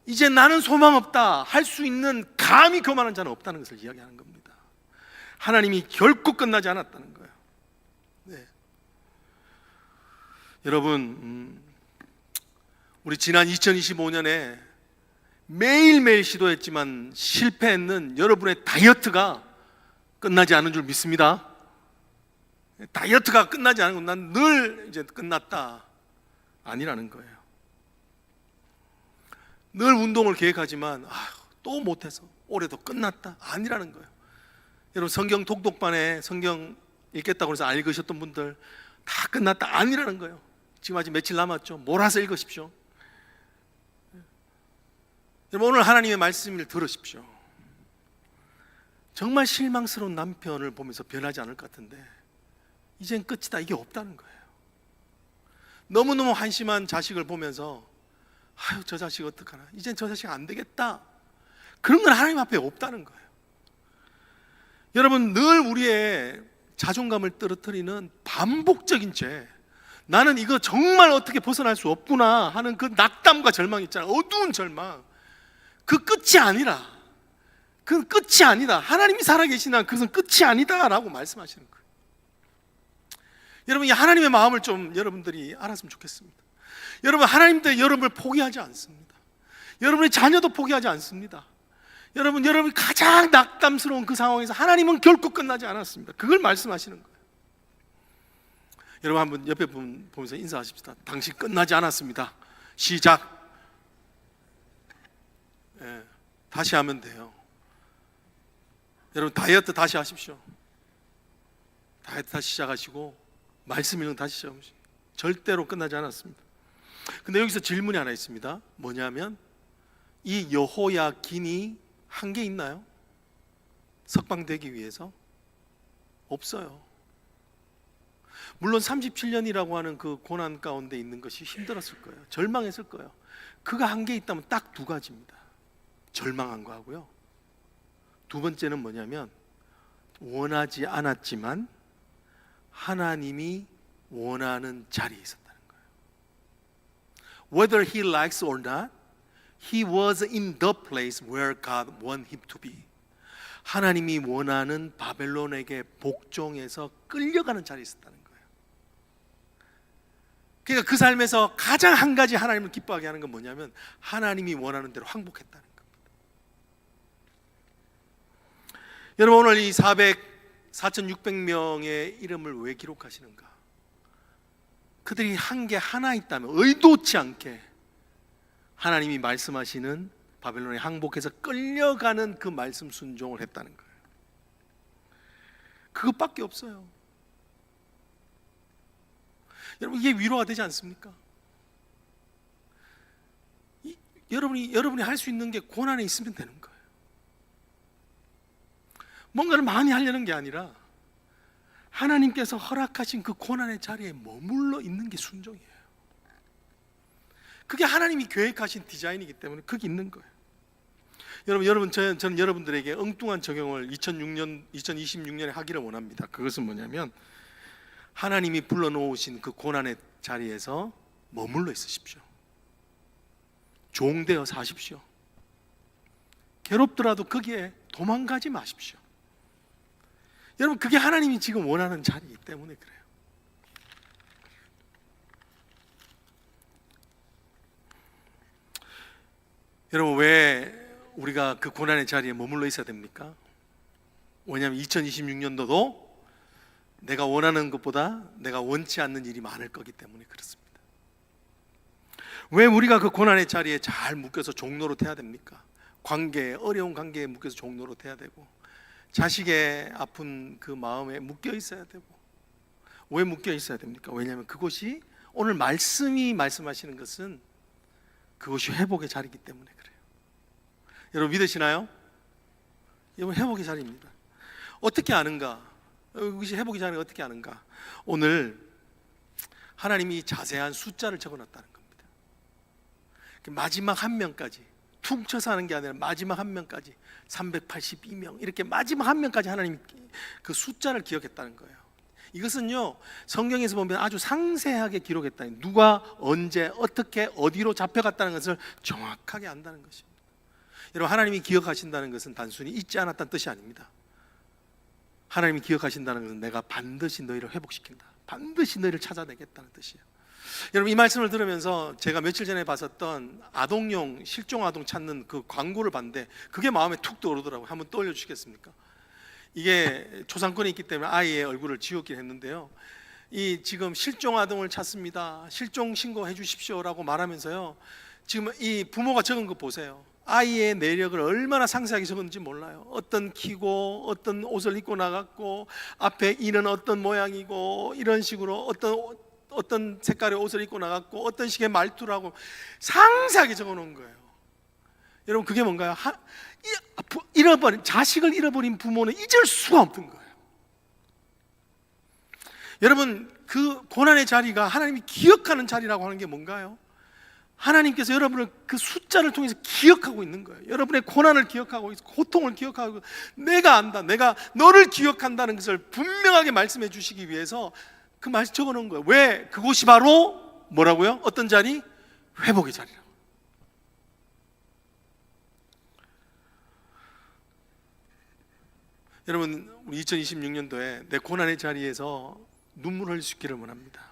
이제 나는 소망 없다 할 수 있는 감히 교만한 자는 없다는 것을 이야기하는 겁니다. 하나님이 결코 끝나지 않았다는 거예요. 네. 여러분, 우리 지난 2025년에 매일매일 시도했지만 실패했는 여러분의 다이어트가 끝나지 않은 줄 믿습니다. 다이어트가 끝나지 않은 건 난 늘 이제 끝났다 아니라는 거예요. 늘 운동을 계획하지만 또 못해서 올해도 끝났다 아니라는 거예요. 여러분, 성경 독독반에 성경 읽겠다고 해서 안 읽으셨던 분들 다 끝났다 아니라는 거예요. 지금 아직 며칠 남았죠. 몰아서 읽으십시오. 여러분, 오늘 하나님의 말씀을 들으십시오. 정말 실망스러운 남편을 보면서 변하지 않을 것 같은데 이젠 끝이다, 이게 없다는 거예요. 너무너무 한심한 자식을 보면서 저 자식 어떡하나, 이젠 저 자식 안 되겠다, 그런 건 하나님 앞에 없다는 거예요. 여러분, 늘 우리의 자존감을 떨어뜨리는 반복적인 죄, 나는 이거 정말 어떻게 벗어날 수 없구나 하는 그 낙담과 절망 있잖아요. 어두운 절망. 그 끝이 아니라, 그 끝이 아니다. 하나님이 살아계시나 그것은 끝이 아니다라고 말씀하시는 거예요. 여러분, 이 하나님의 마음을 좀 여러분들이 알았으면 좋겠습니다. 여러분, 하나님도 여러분을 포기하지 않습니다. 여러분의 자녀도 포기하지 않습니다. 여러분이 가장 낙담스러운 그 상황에서 하나님은 결코 끝나지 않았습니다. 그걸 말씀하시는 거예요. 여러분, 한번 옆에 분 보면서 인사하십시다. 당신 끝나지 않았습니다. 시작. 예, 다시 하면 돼요. 여러분, 다이어트 다시 하십시오. 다이어트 다시 시작하시고 말씀 읽는 다시 시작하십시오. 절대로 끝나지 않았습니다. 근데 여기서 질문이 하나 있습니다. 뭐냐면, 이 여호야긴이 한 게 있나요? 석방되기 위해서? 없어요. 물론 37년이라고 하는 그 고난 가운데 있는 것이 힘들었을 거예요. 절망했을 거예요. 그가 한 게 있다면 딱 두 가지입니다. 절망한 거 하고요, 두 번째는 뭐냐면, 원하지 않았지만 하나님이 원하는 자리에 있었다는 거예요. Whether he likes or not, he was in the place where God wanted him to be. 하나님이 원하는 바벨론에게 복종해서 끌려가는 자리에 있었다는 거예요. 그러니까 그 삶에서 가장 한 가지 하나님을 기뻐하게 하는 건 뭐냐면, 하나님이 원하는 대로 항복했다는 겁니다. 여러분, 오늘 이 4,600명의 이름을 왜 기록하시는가? 그들이 한 게 하나 있다면, 의도치 않게 하나님이 말씀하시는 바벨론에 항복해서 끌려가는 그 말씀 순종을 했다는 거예요. 그것밖에 없어요. 여러분, 이게 위로가 되지 않습니까? 여러분이 할 수 있는 게 고난에 있으면 되는 거예요. 뭔가를 많이 하려는 게 아니라 하나님께서 허락하신 그 고난의 자리에 머물러 있는 게 순종이에요. 그게 하나님이 계획하신 디자인이기 때문에 거기 있는 거예요. 저는 여러분들에게 엉뚱한 적용을 2026년에 하기를 원합니다. 그것은 뭐냐면, 하나님이 불러놓으신 그 고난의 자리에서 머물러 있으십시오. 종되어 사십시오. 괴롭더라도 거기에 도망가지 마십시오. 여러분, 그게 하나님이 지금 원하는 자리이기 때문에 그래요. 여러분, 왜 우리가 그 고난의 자리에 머물러 있어야 됩니까? 왜냐하면 2026년도도 내가 원하는 것보다 내가 원치 않는 일이 많을 거기 때문에 그렇습니다. 왜 우리가 그 고난의 자리에 잘 묶여서 종로로 태야 됩니까? 어려운 관계에 묶여서 종로로 태야 되고, 자식의 아픈 그 마음에 묶여 있어야 되고. 왜 묶여 있어야 됩니까? 왜냐하면 그것이, 오늘 말씀이 말씀하시는 것은 그것이 회복의 자리이기 때문에 그래요. 여러분, 믿으시나요? 이건 회복의 자리입니다. 어떻게 아는가? 이것이 회복의 자리가 어떻게 아는가? 오늘 하나님이 자세한 숫자를 적어놨다는 겁니다. 마지막 한 명까지 퉁쳐서 하는 게 아니라 마지막 한 명까지 382명, 이렇게 마지막 한 명까지 하나님이 그 숫자를 기억했다는 거예요. 이것은요, 성경에서 보면 아주 상세하게 기록했다니, 누가 언제 어떻게 어디로 잡혀갔다는 것을 정확하게 안다는 것입니다. 여러분, 하나님이 기억하신다는 것은 단순히 잊지 않았다는 뜻이 아닙니다. 하나님이 기억하신다는 것은 내가 반드시 너희를 회복시킨다, 반드시 너희를 찾아내겠다는 뜻이에요. 여러분, 이 말씀을 들으면서 제가 며칠 전에 봤었던 아동용 실종 아동 찾는 그 광고를 봤는데 그게 마음에 툭 떠오르더라고요. 한번 떠올려 주시겠습니까? 이게 초상권이 있기 때문에 아이의 얼굴을 지웠긴 했는데요, 이 지금 실종 아동을 찾습니다, 실종 신고해 주십시오라고 말하면서요, 지금 이 부모가 적은 거 보세요. 아이의 내력을 얼마나 상세하게 적었는지 몰라요. 어떤 키고, 어떤 옷을 입고 나갔고, 앞에 이는 어떤 모양이고, 이런 식으로 어떤 색깔의 옷을 입고 나갔고, 어떤 식의 말투를 하고 상세하게 적어 놓은 거예요. 여러분, 그게 뭔가요? 자식을 잃어버린 부모는 잊을 수가 없던 거예요. 여러분, 그 고난의 자리가 하나님이 기억하는 자리라고 하는 게 뭔가요? 하나님께서 여러분을 그 숫자를 통해서 기억하고 있는 거예요. 여러분의 고난을 기억하고 있고, 고통을 기억하고 있고, 내가 안다, 내가 너를 기억한다는 것을 분명하게 말씀해 주시기 위해서 그 말씀 적어놓은 거예요. 왜? 그곳이 바로 뭐라고요? 어떤 자리? 회복의 자리라고. 여러분, 우리 2026년도에 내 고난의 자리에서 눈물을 흘릴 수 있기를 원합니다.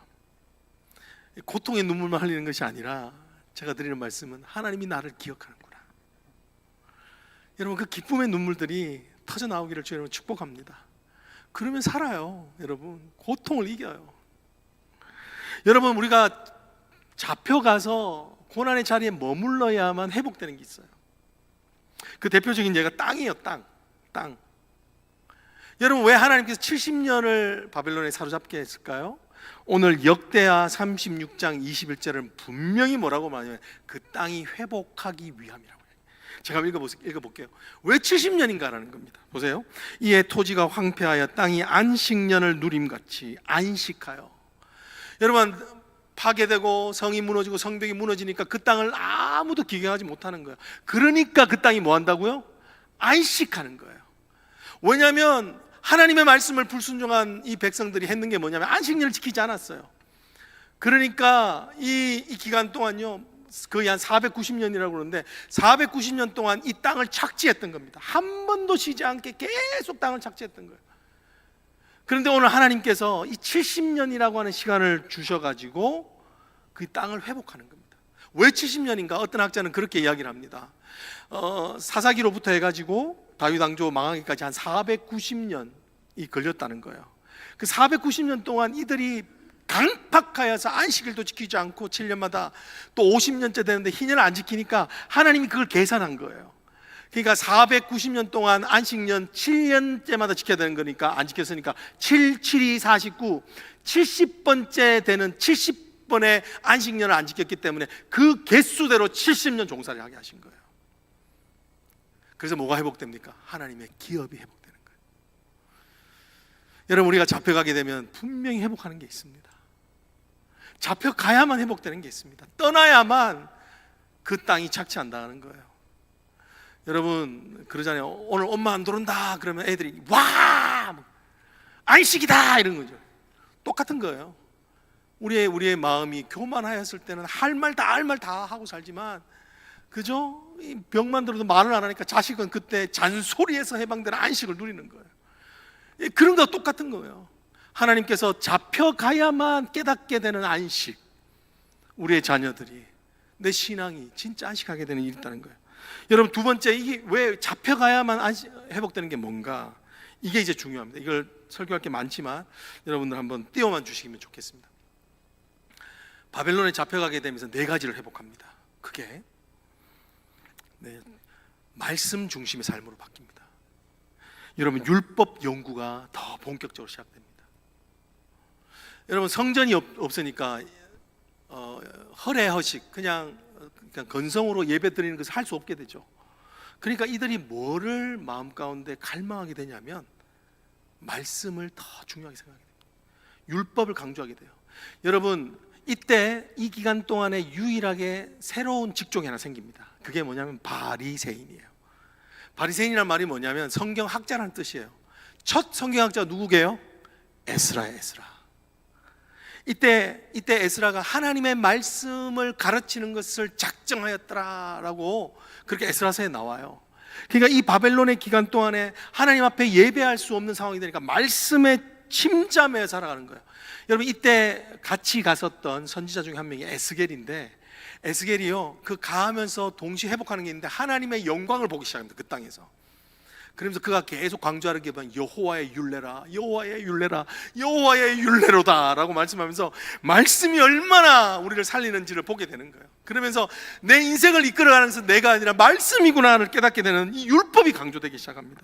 고통의 눈물만 흘리는 것이 아니라 제가 드리는 말씀은 하나님이 나를 기억하는구나. 여러분, 그 기쁨의 눈물들이 터져 나오기를 주 여러분 축복합니다. 그러면 살아요. 여러분, 고통을 이겨요. 여러분, 우리가 잡혀가서 고난의 자리에 머물러야만 회복되는 게 있어요. 그 대표적인 예가 땅이에요. 땅. 여러분, 왜 하나님께서 70년을 바벨론에 사로잡게 했을까요? 오늘 역대하 36장 21절은 분명히 뭐라고 말하냐면 그 땅이 회복하기 위함이라고 해요. 제가 한번 읽어볼게요. 왜 70년인가라는 겁니다. 보세요. 이에 토지가 황폐하여 땅이 안식년을 누림같이 안식하여. 여러분, 파괴되고 성이 무너지고 성벽이 무너지니까 그 땅을 아무도 기경하지 못하는 거예요. 그러니까 그 땅이 뭐 한다고요? 안식하는 거예요. 왜냐하면 하나님의 말씀을 불순종한 이 백성들이 했는 게 뭐냐면 안식년을 지키지 않았어요. 그러니까 이 기간 동안요, 거의 한 490년이라고 그러는데 490년 동안 이 땅을 착지했던 겁니다. 한 번도 쉬지 않게 계속 땅을 착지했던 거예요. 그런데 오늘 하나님께서 이 70년이라고 하는 시간을 주셔가지고 그 땅을 회복하는 겁니다. 왜 70년인가? 어떤 학자는 그렇게 이야기를 합니다. 사사기로부터 해가지고 다윗 왕조 망하기까지 한 490년이 걸렸다는 거예요. 그 490년 동안 이들이 강팍하여서 안식일도 지키지 않고 7년마다 또 50년째 되는데 희년을 안 지키니까 하나님이 그걸 계산한 거예요. 그러니까 490년 동안 안식년 7년째마다 지켜야 되는 거니까 안 지켰으니까 7, 7이 49, 70번째 되는 70번의 안식년을 안 지켰기 때문에 그 개수대로 70년 종살이 하게 하신 거예요. 그래서 뭐가 회복됩니까? 하나님의 기업이 회복되는 거예요. 여러분, 우리가 잡혀가게 되면 분명히 회복하는 게 있습니다. 잡혀가야만 회복되는 게 있습니다. 떠나야만 그 땅이 착취 안 당하는 거예요. 여러분, 그러잖아요. 오늘 엄마 안 들어온다 그러면 애들이 와! 안식이다! 이런 거죠. 똑같은 거예요. 우리의 마음이 교만하였을 때는 할 말 다 하고 살지만, 그죠? 병만 들어도 말을 안 하니까 자식은 그때 잔소리에서 해방되는 안식을 누리는 거예요. 그런 거 똑같은 거예요. 하나님께서 잡혀가야만 깨닫게 되는 안식, 우리의 자녀들이, 내 신앙이 진짜 안식하게 되는 일이 있다는 거예요. 여러분, 두 번째, 이게 왜 잡혀가야만 회복되는 게 뭔가, 이게 이제 중요합니다. 이걸 설교할 게 많지만 여러분들 한번 띄워만 주시면 좋겠습니다. 바벨론에 잡혀가게 되면서 네 가지를 회복합니다. 그게 말씀 중심의 삶으로 바뀝니다. 여러분, 율법 연구가 더 본격적으로 시작됩니다. 여러분, 성전이 없으니까 허례허식 그냥 건성으로 예배 드리는 것을 할 수 없게 되죠. 그러니까 이들이 뭐를 마음 가운데 갈망하게 되냐면 말씀을 더 중요하게 생각하게 됩니다. 율법을 강조하게 돼요. 여러분, 이때 이 기간 동안에 유일하게 새로운 직종이 하나 생깁니다. 그게 뭐냐면 바리새인이에요. 바리새인이란 말이 뭐냐면 성경학자라는 뜻이에요. 첫 성경학자가 누구게요? 에스라예요. 에스라. 이때 에스라가 하나님의 말씀을 가르치는 것을 작정하였더라라고 그렇게 에스라서에 나와요. 그러니까 이 바벨론의 기간 동안에 하나님 앞에 예배할 수 없는 상황이 되니까 말씀에 침잠해 살아가는 거예요. 여러분, 이때 같이 갔었던 선지자 중에 한 명이 에스겔인데, 에스겔이요, 그 가하면서 동시에 회복하는 게 있는데 하나님의 영광을 보기 시작합니다. 그 땅에서. 그러면서 그가 계속 강조하는 게 뭐냐, 여호와의 율례라, 여호와의 율례라, 여호와의 율례로다 라고 말씀하면서 말씀이 얼마나 우리를 살리는지를 보게 되는 거예요. 그러면서 내 인생을 이끌어가는 것은 내가 아니라 말씀이구나를 깨닫게 되는 이 율법이 강조되기 시작합니다.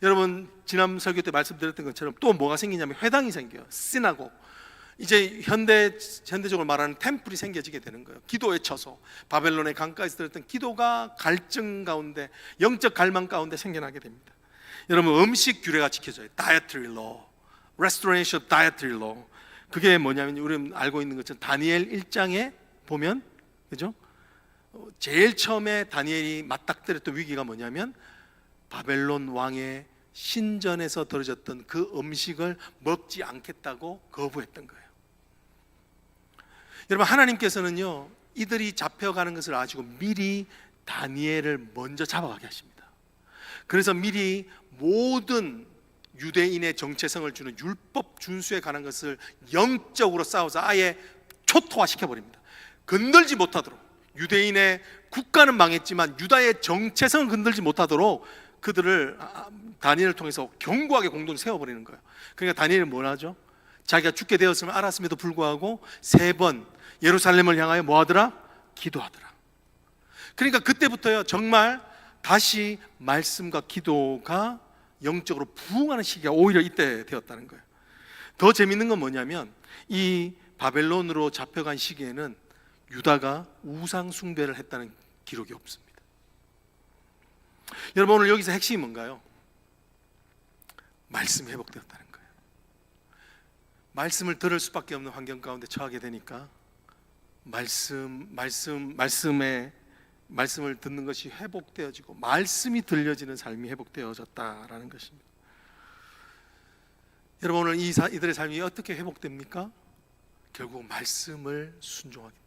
여러분, 지난 설교 때 말씀드렸던 것처럼 또 뭐가 생기냐면 회당이 생겨요. 시나고. 이제 현대적으로 말하는 템플이 생겨지게 되는 거예요. 기도의 처소, 바벨론의 강가에서 들었던 기도가 갈증 가운데, 영적 갈망 가운데 생겨나게 됩니다. 여러분, 음식 규례가 지켜져요. Dietary law, restoration of dietary law. 그게 뭐냐면 우리 알고 있는 것처럼 다니엘 1장에 보면, 그죠? 제일 처음에 다니엘이 맞닥뜨렸던 위기가 뭐냐면 바벨론 왕의 신전에서 들어졌던 그 음식을 먹지 않겠다고 거부했던 거예요. 여러분, 하나님께서는요, 이들이 잡혀가는 것을 아시고 미리 다니엘을 먼저 잡아가게 하십니다. 그래서 미리 모든 유대인의 정체성을 주는 율법 준수에 관한 것을 영적으로 싸워서 아예 초토화시켜버립니다. 건들지 못하도록, 유대인의 국가는 망했지만 유다의 정체성을 건들지 못하도록 그들을 다니엘을 통해서 견고하게 공동을 세워버리는 거예요. 그러니까 다니엘은 뭘 하죠? 자기가 죽게 되었음을 알았음에도 불구하고 3번 예루살렘을 향하여 뭐 하더라? 기도하더라. 그러니까 그때부터요, 정말 다시 말씀과 기도가 영적으로 부흥하는 시기가 오히려 이때 되었다는 거예요. 더 재밌는 건 뭐냐면 이 바벨론으로 잡혀간 시기에는 유다가 우상 숭배를 했다는 기록이 없습니다. 여러분, 오늘 여기서 핵심이 뭔가요? 말씀이 회복되었다는 거예요. 말씀을 들을 수밖에 없는 환경 가운데 처하게 되니까 말씀을 듣는 것이 회복되어지고 말씀이 들려지는 삶이 회복되어졌다라는 것입니다. 여러분, 오늘 이들의 삶이 어떻게 회복됩니까? 결국 말씀을 순종하기 때문에.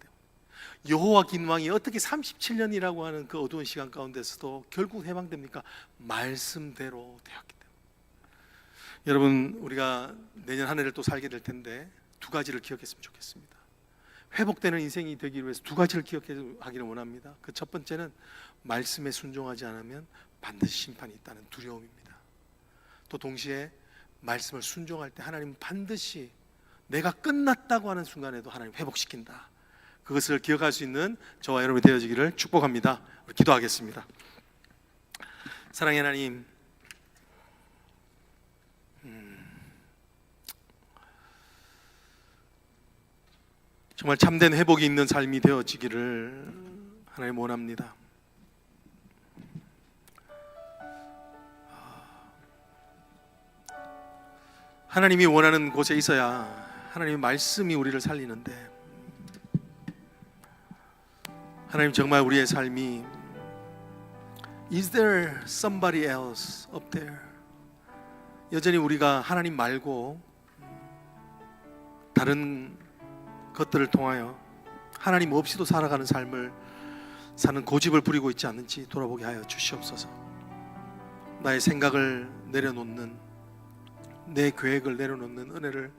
여호와긴 왕이 어떻게 37년이라고 하는 그 어두운 시간 가운데서도 결국 해방됩니까? 말씀대로 되었기 때문에. 여러분, 우리가 내년 한 해를 또 살게 될 텐데 2가지를 기억했으면 좋겠습니다. 회복되는 인생이 되기 위해서 2가지를 기억하기를 원합니다. 그 첫 번째는 말씀에 순종하지 않으면 반드시 심판이 있다는 두려움입니다. 또 동시에 말씀을 순종할 때 하나님은 반드시 내가 끝났다고 하는 순간에도 하나님 회복시킨다. 그것을 기억할 수 있는 저와 여러분이 되어지기를 축복합니다. 우리 기도하겠습니다. 사랑의 하나님, 정말 참된 회복이 있는 삶이 되어지기를 하나님 원합니다. 하나님이 원하는 곳에 있어야 하나님의 말씀이 우리를 살리는데, 하나님, 정말 우리의 삶이 Is there somebody else up there? 여전히 우리가 하나님 말고 다른 것들을 통하여 하나님 없이도 살아가는 삶을 사는 고집을 부리고 있지 않는지 돌아보게 하여 주시옵소서. 나의 생각을 내려놓는, 내 계획을 내려놓는 은혜를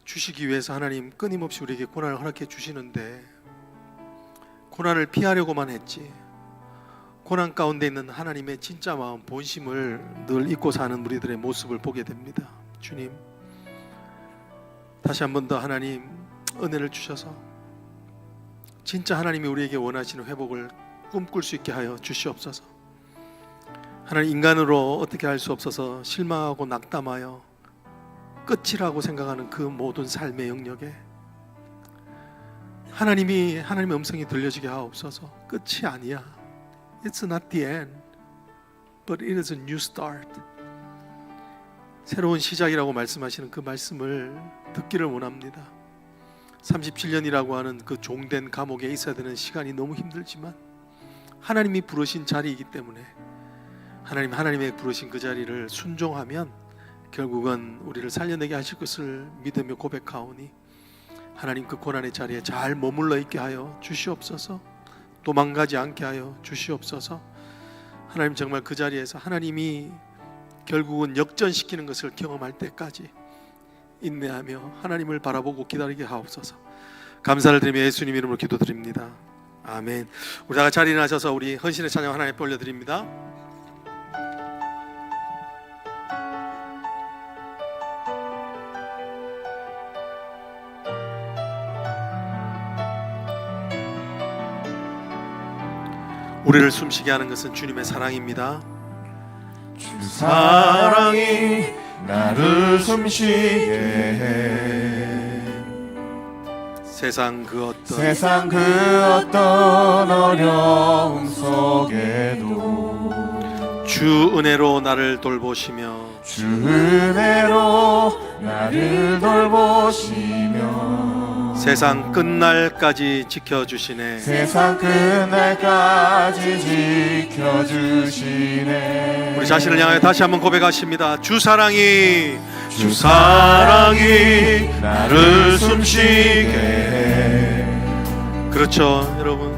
주시기 위해서 하나님 끊임없이 우리에게 고난을 허락해 주시는데, 고난을 피하려고만 했지 고난 가운데 있는 하나님의 진짜 마음, 본심을 늘 잊고 사는 우리들의 모습을 보게 됩니다. 주님, 다시 한 번 더 하나님 은혜를 주셔서 진짜 하나님이 우리에게 원하시는 회복을 꿈꿀 수 있게 하여 주시옵소서. 하나님, 인간으로 어떻게 할 수 없어서 실망하고 낙담하여 끝이라고 생각하는 그 모든 삶의 영역에 하나님의 음성이 들려지게 하옵소서. 끝이 아니야. It's not the end, but it is a new start. 새로운 시작이라고 말씀하시는 그 말씀을 듣기를 원합니다. 37년이라고 하는 그 종된 감옥에 있어야 되는 시간이 너무 힘들지만 하나님이 부르신 자리이기 때문에 하나님의 부르신 그 자리를 순종하면 결국은 우리를 살려내게 하실 것을 믿으며 고백하오니 하나님, 그 고난의 자리에 잘 머물러 있게 하여 주시옵소서. 도망가지 않게 하여 주시옵소서. 하나님, 정말 그 자리에서 하나님이 결국은 역전시키는 것을 경험할 때까지 인내하며 하나님을 바라보고 기다리게 하옵소서. 감사를 드리며 예수님 이름으로 기도드립니다. 아멘. 우리 다 같이 자리에 일어나셔서 우리 헌신의 찬양 하나님 앞에 올려드립니다. 우리를 숨쉬게 하는 것은 주님의 사랑입니다. 주 사랑이 나를 숨쉬게 해. 세상 그 어떤 어려움 속에도 주 은혜로 나를 돌보시며 주 은혜로 나를 돌보시며 세상 끝날까지 지켜주시네. 세상 끝날까지 지켜주시네. 우리 자신을 향해 다시 한번 고백하십니다. 주 사랑이 나를 숨쉬게 해. 그렇죠 여러분.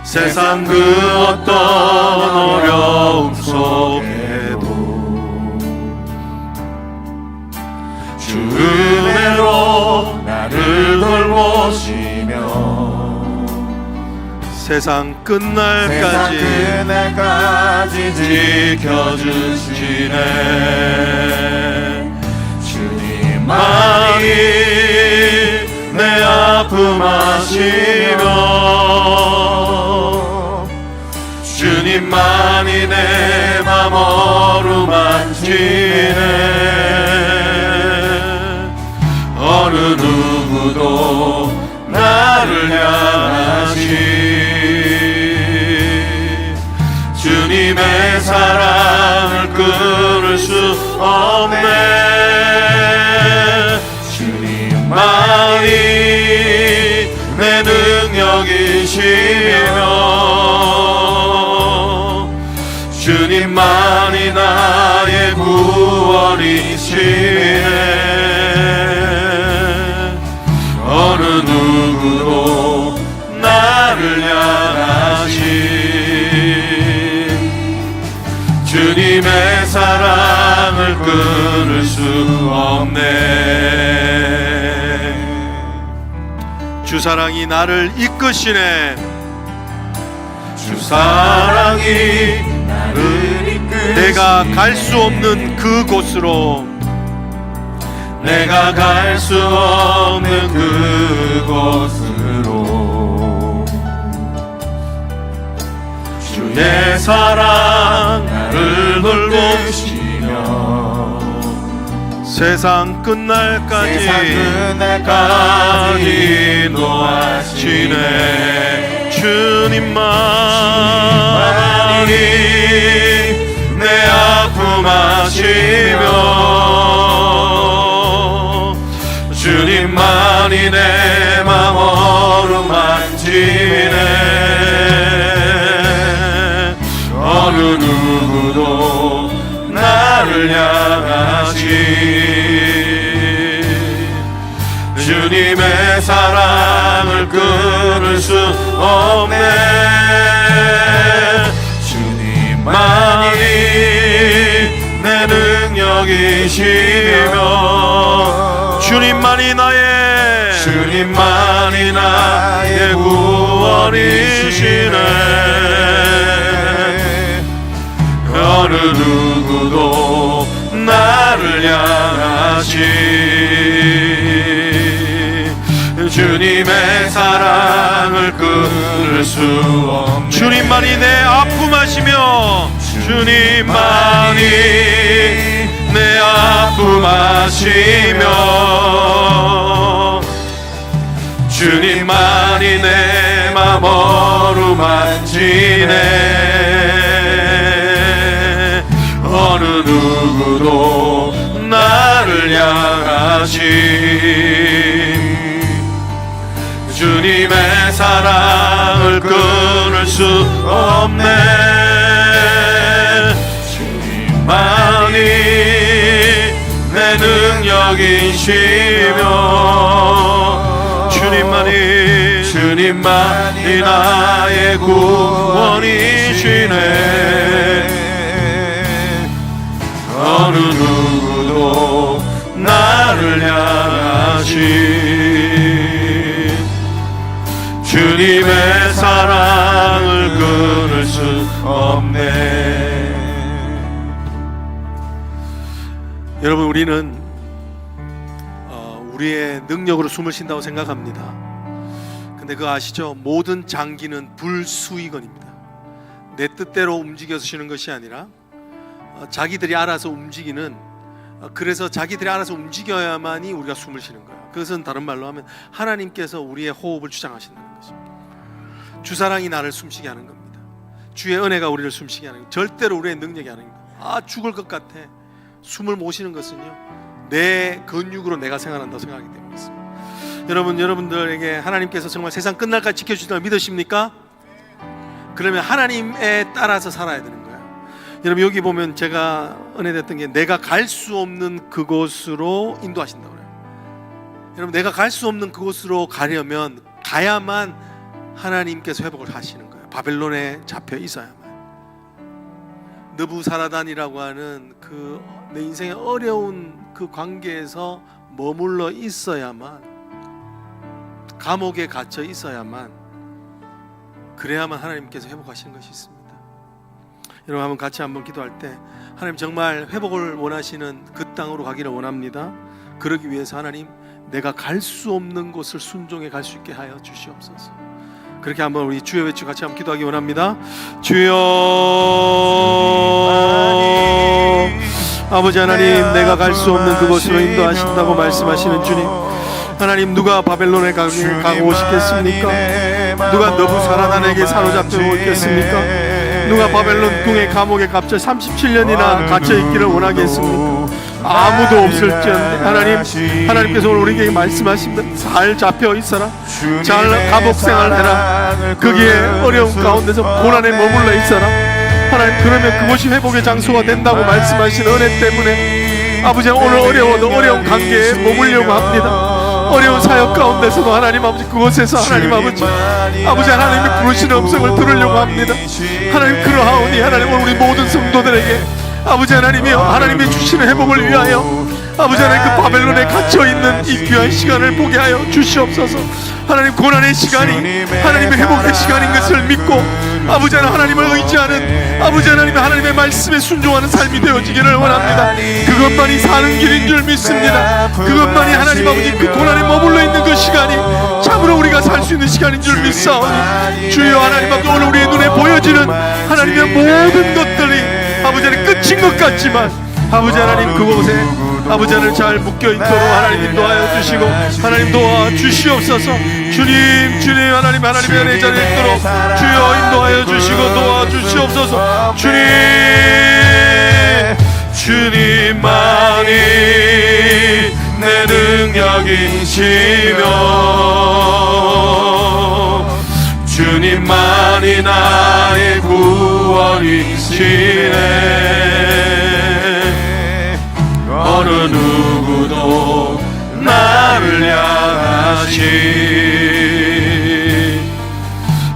세상 그 어떤 어려움 속에도 주 은혜로 나를 돌보시며 세상 세상 끝날까지 끝날까지 지켜주시네. 주님만이 내 아픔 아시며 주님만이 내 맘 어루만지네. 어느 누구도 나를 향하시 주님의 사랑을 끊을 수 없네. 주님만이 내 능력이시며 주님만이 나의 구원이시네. 어느 누구도 나를 향하시 주님의 사랑을 끊을 수 없네. 주 사랑이 나를 이끄시네. 주 사랑이 나를 이끄시네. 내가 갈 수 없는 그곳으로 내가 갈 수 없는 그곳으로 주의 사랑 나를 돌보시며 세상 끝날까지 세상 끝날까지 노하시네. 주님만이 내 아픔 아시며 주님만이 내 맘 어루만지네. 어느 누구도 나를 향하시 주님의 사랑을 끊을 수 없네. 주님만이 내 능력이시며 주님만이 나의 구원이시네. 어느 누구도 나를 향하시 주님의 사랑을 끊을 수 없네. 주님만이 내 아픔하시며 주님만이 내 아픔하시며 주님만이 내 맘 어루만지네. 어느 누구도 나를 향하시 주님의 사랑을 끊을 수 없네. 주님만이 내 능력이시며 주님만이 나의 구원이시네. 어느 누구도 나를 향하시 주님의 사랑을 끊을 수 없네. 여러분, 우리는 우리의 능력으로 숨을 쉰다고 생각합니다. 근데 그거 아시죠? 모든 장기는 불수의건입니다. 내 뜻대로 움직여서 쉬는 것이 아니라 자기들이 알아서 움직이는, 그래서 자기들이 알아서 움직여야만이 우리가 숨을 쉬는 거예요. 그것은 다른 말로 하면 하나님께서 우리의 호흡을 주장하신다는 것입니다. 주사랑이 나를 숨쉬게 하는 겁니다. 주의 은혜가 우리를 숨쉬게 하는 겁니다. 절대로 우리의 능력이 아닙니다. 죽을 것 같아. 숨을 못 쉬는 것은요, 내 근육으로 내가 생활한다고 생각하기 때문에 있습니다. 여러분들에게 하나님께서 정말 세상 끝날까지 지켜주신다고 믿으십니까? 그러면 하나님에 따라서 살아야 되는 거예요. 여러분, 여기 보면 제가 은혜됐던 게 내가 갈 수 없는 그곳으로 인도하신다고 그래요. 여러분, 내가 갈 수 없는 그곳으로 가려면 가야만 하나님께서 회복을 하시는 거예요. 바벨론에 잡혀 있어야만. 느부사라단이라고 하는 그 내 인생의 어려운 그 관계에서 머물러 있어야만, 감옥에 갇혀 있어야만, 그래야만 하나님께서 회복하시는 것이 있습니다. 여러분, 한번 같이 한번 기도할 때 하나님 정말 회복을 원하시는 그 땅으로 가기를 원합니다. 그러기 위해서 하나님, 내가 갈 수 없는 곳을 순종해 갈 수 있게 하여 주시옵소서. 그렇게 한번 우리 주여 외치고 같이 한번 기도하기 원합니다. 주여, 아버지 하나님, 내가 갈 수 없는 그곳으로 인도하신다고 말씀하시는 주님, 하나님, 누가 바벨론에 가고 싶겠습니까? 누가 느부사라단에게 사로잡혀 오겠습니까? 누가 바벨론 궁의 감옥에 갇혀 37년이나 갇혀 있기를 원하겠습니까? 아무도 없을지언데 하나님께서 오늘 우리에게 말씀하십니다. 잘 잡혀 있어라, 잘 감옥 생활해라, 거기에 어려운 가운데서 고난에 머물러 있어라. 하나님, 그러면 그곳이 회복의 장소가 된다고 말씀하신 은혜 때문에 아버지, 오늘 어려워도 어려운 관계에 머물려고 합니다. 어려운 사역 가운데서도 하나님 아버지, 그곳에서 하나님 아버지 하나님의 부르시는 음성을 들으려고 합니다. 하나님, 그러하오니 하나님, 오늘 우리 모든 성도들에게 아버지 하나님이여, 하나님이 주시는 회복을 위하여 아버지 하나님, 그 바벨론에 갇혀있는 이 귀한 시간을 보게 하여 주시옵소서. 하나님, 고난의 시간이 하나님의 회복의 시간인 것을 믿고 아버지 하나님을 의지하는 아버지 하나님의 말씀에 순종하는 삶이 되어지기를 원합니다. 그것만이 사는 길인 줄 믿습니다. 그것만이 하나님 아버지, 그 고난에 머물러 있는 그 시간이 참으로 우리가 살 수 있는 시간인 줄 믿사오니 주여 하나님 아버지, 오늘 우리의 눈에 보여지는 하나님의 모든 것들이 아버지 하나님 끝인 것 같지만 아버지 하나님, 그곳에 아버지 하나님 잘 묶여있도록 하나님 인도하여 주시고 하나님 도와주시옵소서. 주님 하나님의 은혜 자리에 있도록 주여 인도하여 주시고 도와주시옵소서. 주님만이 내 능력이시며 주님만이 나의 구원이시네. 어느 누구도 나를 향하시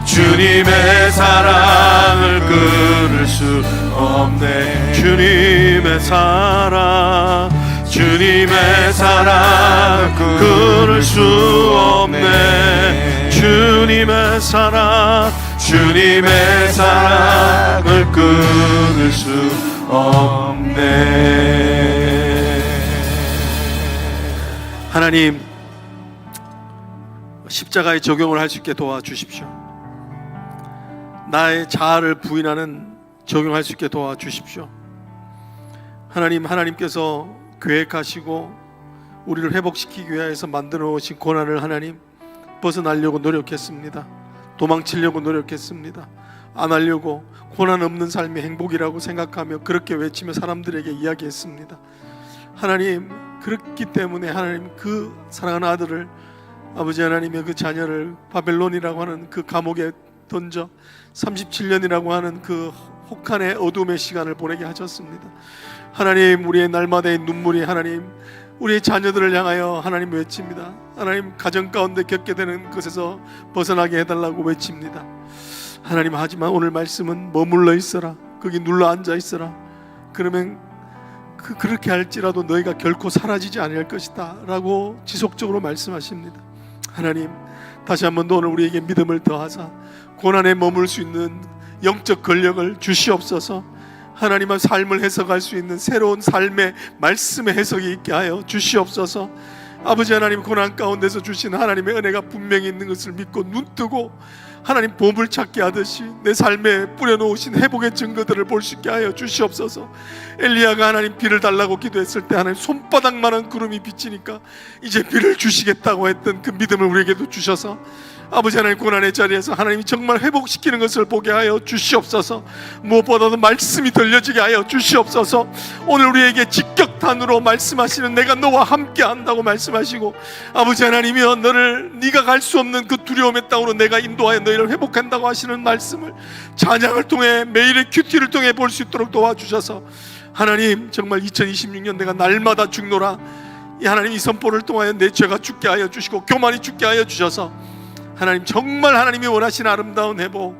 주님의 사랑을 끊을 수 없네. 주님의 사랑 끊을 수 없네. 주님의 사랑을 끊을 수 없네. 하나님, 십자가의 적용을 할 수 있게 도와주십시오. 나의 자아를 부인하는 적용할 수 있게 도와주십시오. 하나님께서 계획하시고 우리를 회복시키기 위해서 만들어 오신 고난을 하나님 벗어나려고 노력했습니다. 도망치려고 노력했습니다. 안 하려고, 고난 없는 삶이 행복이라고 생각하며 그렇게 외치며 사람들에게 이야기했습니다. 하나님, 그렇기 때문에 하나님, 그 사랑하는 아들을, 아버지 하나님의 그 자녀를 바벨론이라고 하는 그 감옥에 던져 37년이라고 하는 그 혹한의 어둠의 시간을 보내게 하셨습니다. 하나님, 우리의 날마다의 눈물이 하나님 우리의 자녀들을 향하여 하나님 외칩니다. 하나님, 가정 가운데 겪게 되는 것에서 벗어나게 해달라고 외칩니다. 하나님, 하지만 오늘 말씀은 머물러 있어라, 거기 눌러 앉아 있어라. 그러면 그렇게 할지라도 너희가 결코 사라지지 않을 것이다 라고 지속적으로 말씀하십니다. 하나님, 다시 한번 더 오늘 우리에게 믿음을 더하사 고난에 머물 수 있는 영적 권력을 주시옵소서. 하나님의 삶을 해석할 수 있는 새로운 삶의 말씀의 해석이 있게 하여 주시옵소서. 아버지 하나님, 고난 가운데서 주신 하나님의 은혜가 분명히 있는 것을 믿고 눈뜨고 하나님 보물 찾기 하듯이 내 삶에 뿌려놓으신 회복의 증거들을 볼 수 있게 하여 주시옵소서. 엘리야가 하나님 비를 달라고 기도했을 때 하나님 손바닥만한 구름이 비치니까 이제 비를 주시겠다고 했던 그 믿음을 우리에게도 주셔서 아버지 하나님, 고난의 자리에서 하나님이 정말 회복시키는 것을 보게 하여 주시옵소서. 무엇보다도 말씀이 들려지게 하여 주시옵소서. 오늘 우리에게 직격탄으로 말씀하시는 내가 너와 함께 한다고 말씀하시고, 아버지 하나님이여, 네가 갈 수 없는 그 두려움의 땅으로 내가 인도하여 너희를 회복한다고 하시는 말씀을 찬양을 통해, 매일의 큐티를 통해 볼 수 있도록 도와주셔서, 하나님 정말 2026년 내가 날마다 죽노라, 이 하나님 이 선포를 통하여 내 죄가 죽게 하여 주시고 교만이 죽게 하여 주셔서, 하나님 정말 하나님이 원하시는 아름다운 회복,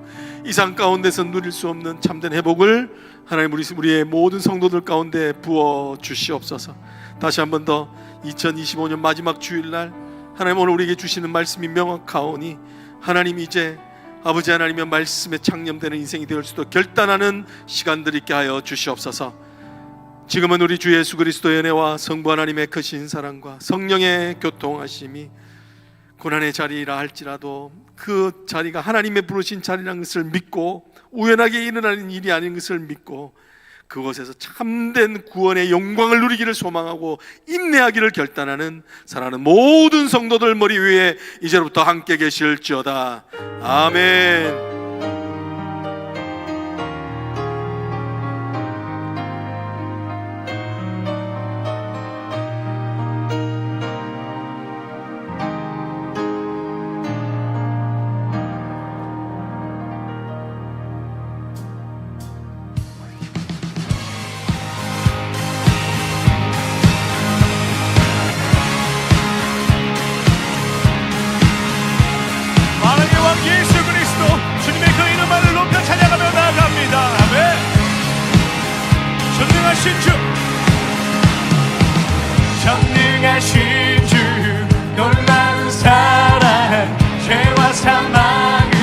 이 상 가운데서 누릴 수 없는 참된 회복을 하나님 우리의 모든 성도들 가운데 부어 주시옵소서. 다시 한 번 더 2025년 마지막 주일날 하나님 오늘 우리에게 주시는 말씀이 명확하오니, 하나님 이제 아버지 하나님의 말씀에 창념되는 인생이 될 수도 결단하는 시간들 있게 하여 주시옵소서. 지금은 우리 주 예수 그리스도의 은혜와 성부 하나님의 크신 사랑과 성령의 교통하심이 고난의 자리라 할지라도 그 자리가 하나님의 부르신 자리라는 것을 믿고, 우연하게 일어나는 일이 아닌 것을 믿고, 그곳에서 참된 구원의 영광을 누리기를 소망하고 인내하기를 결단하는 사랑하는 모든 성도들 머리 위에 이제부터 함께 계실지어다. 아멘. 예수 그리스도 주님의 그 이름만을 높여 찬양하며 나아갑니다. 아멘. 전능하신 주, 전능하신 주, 놀라운 사랑, 죄와 사망을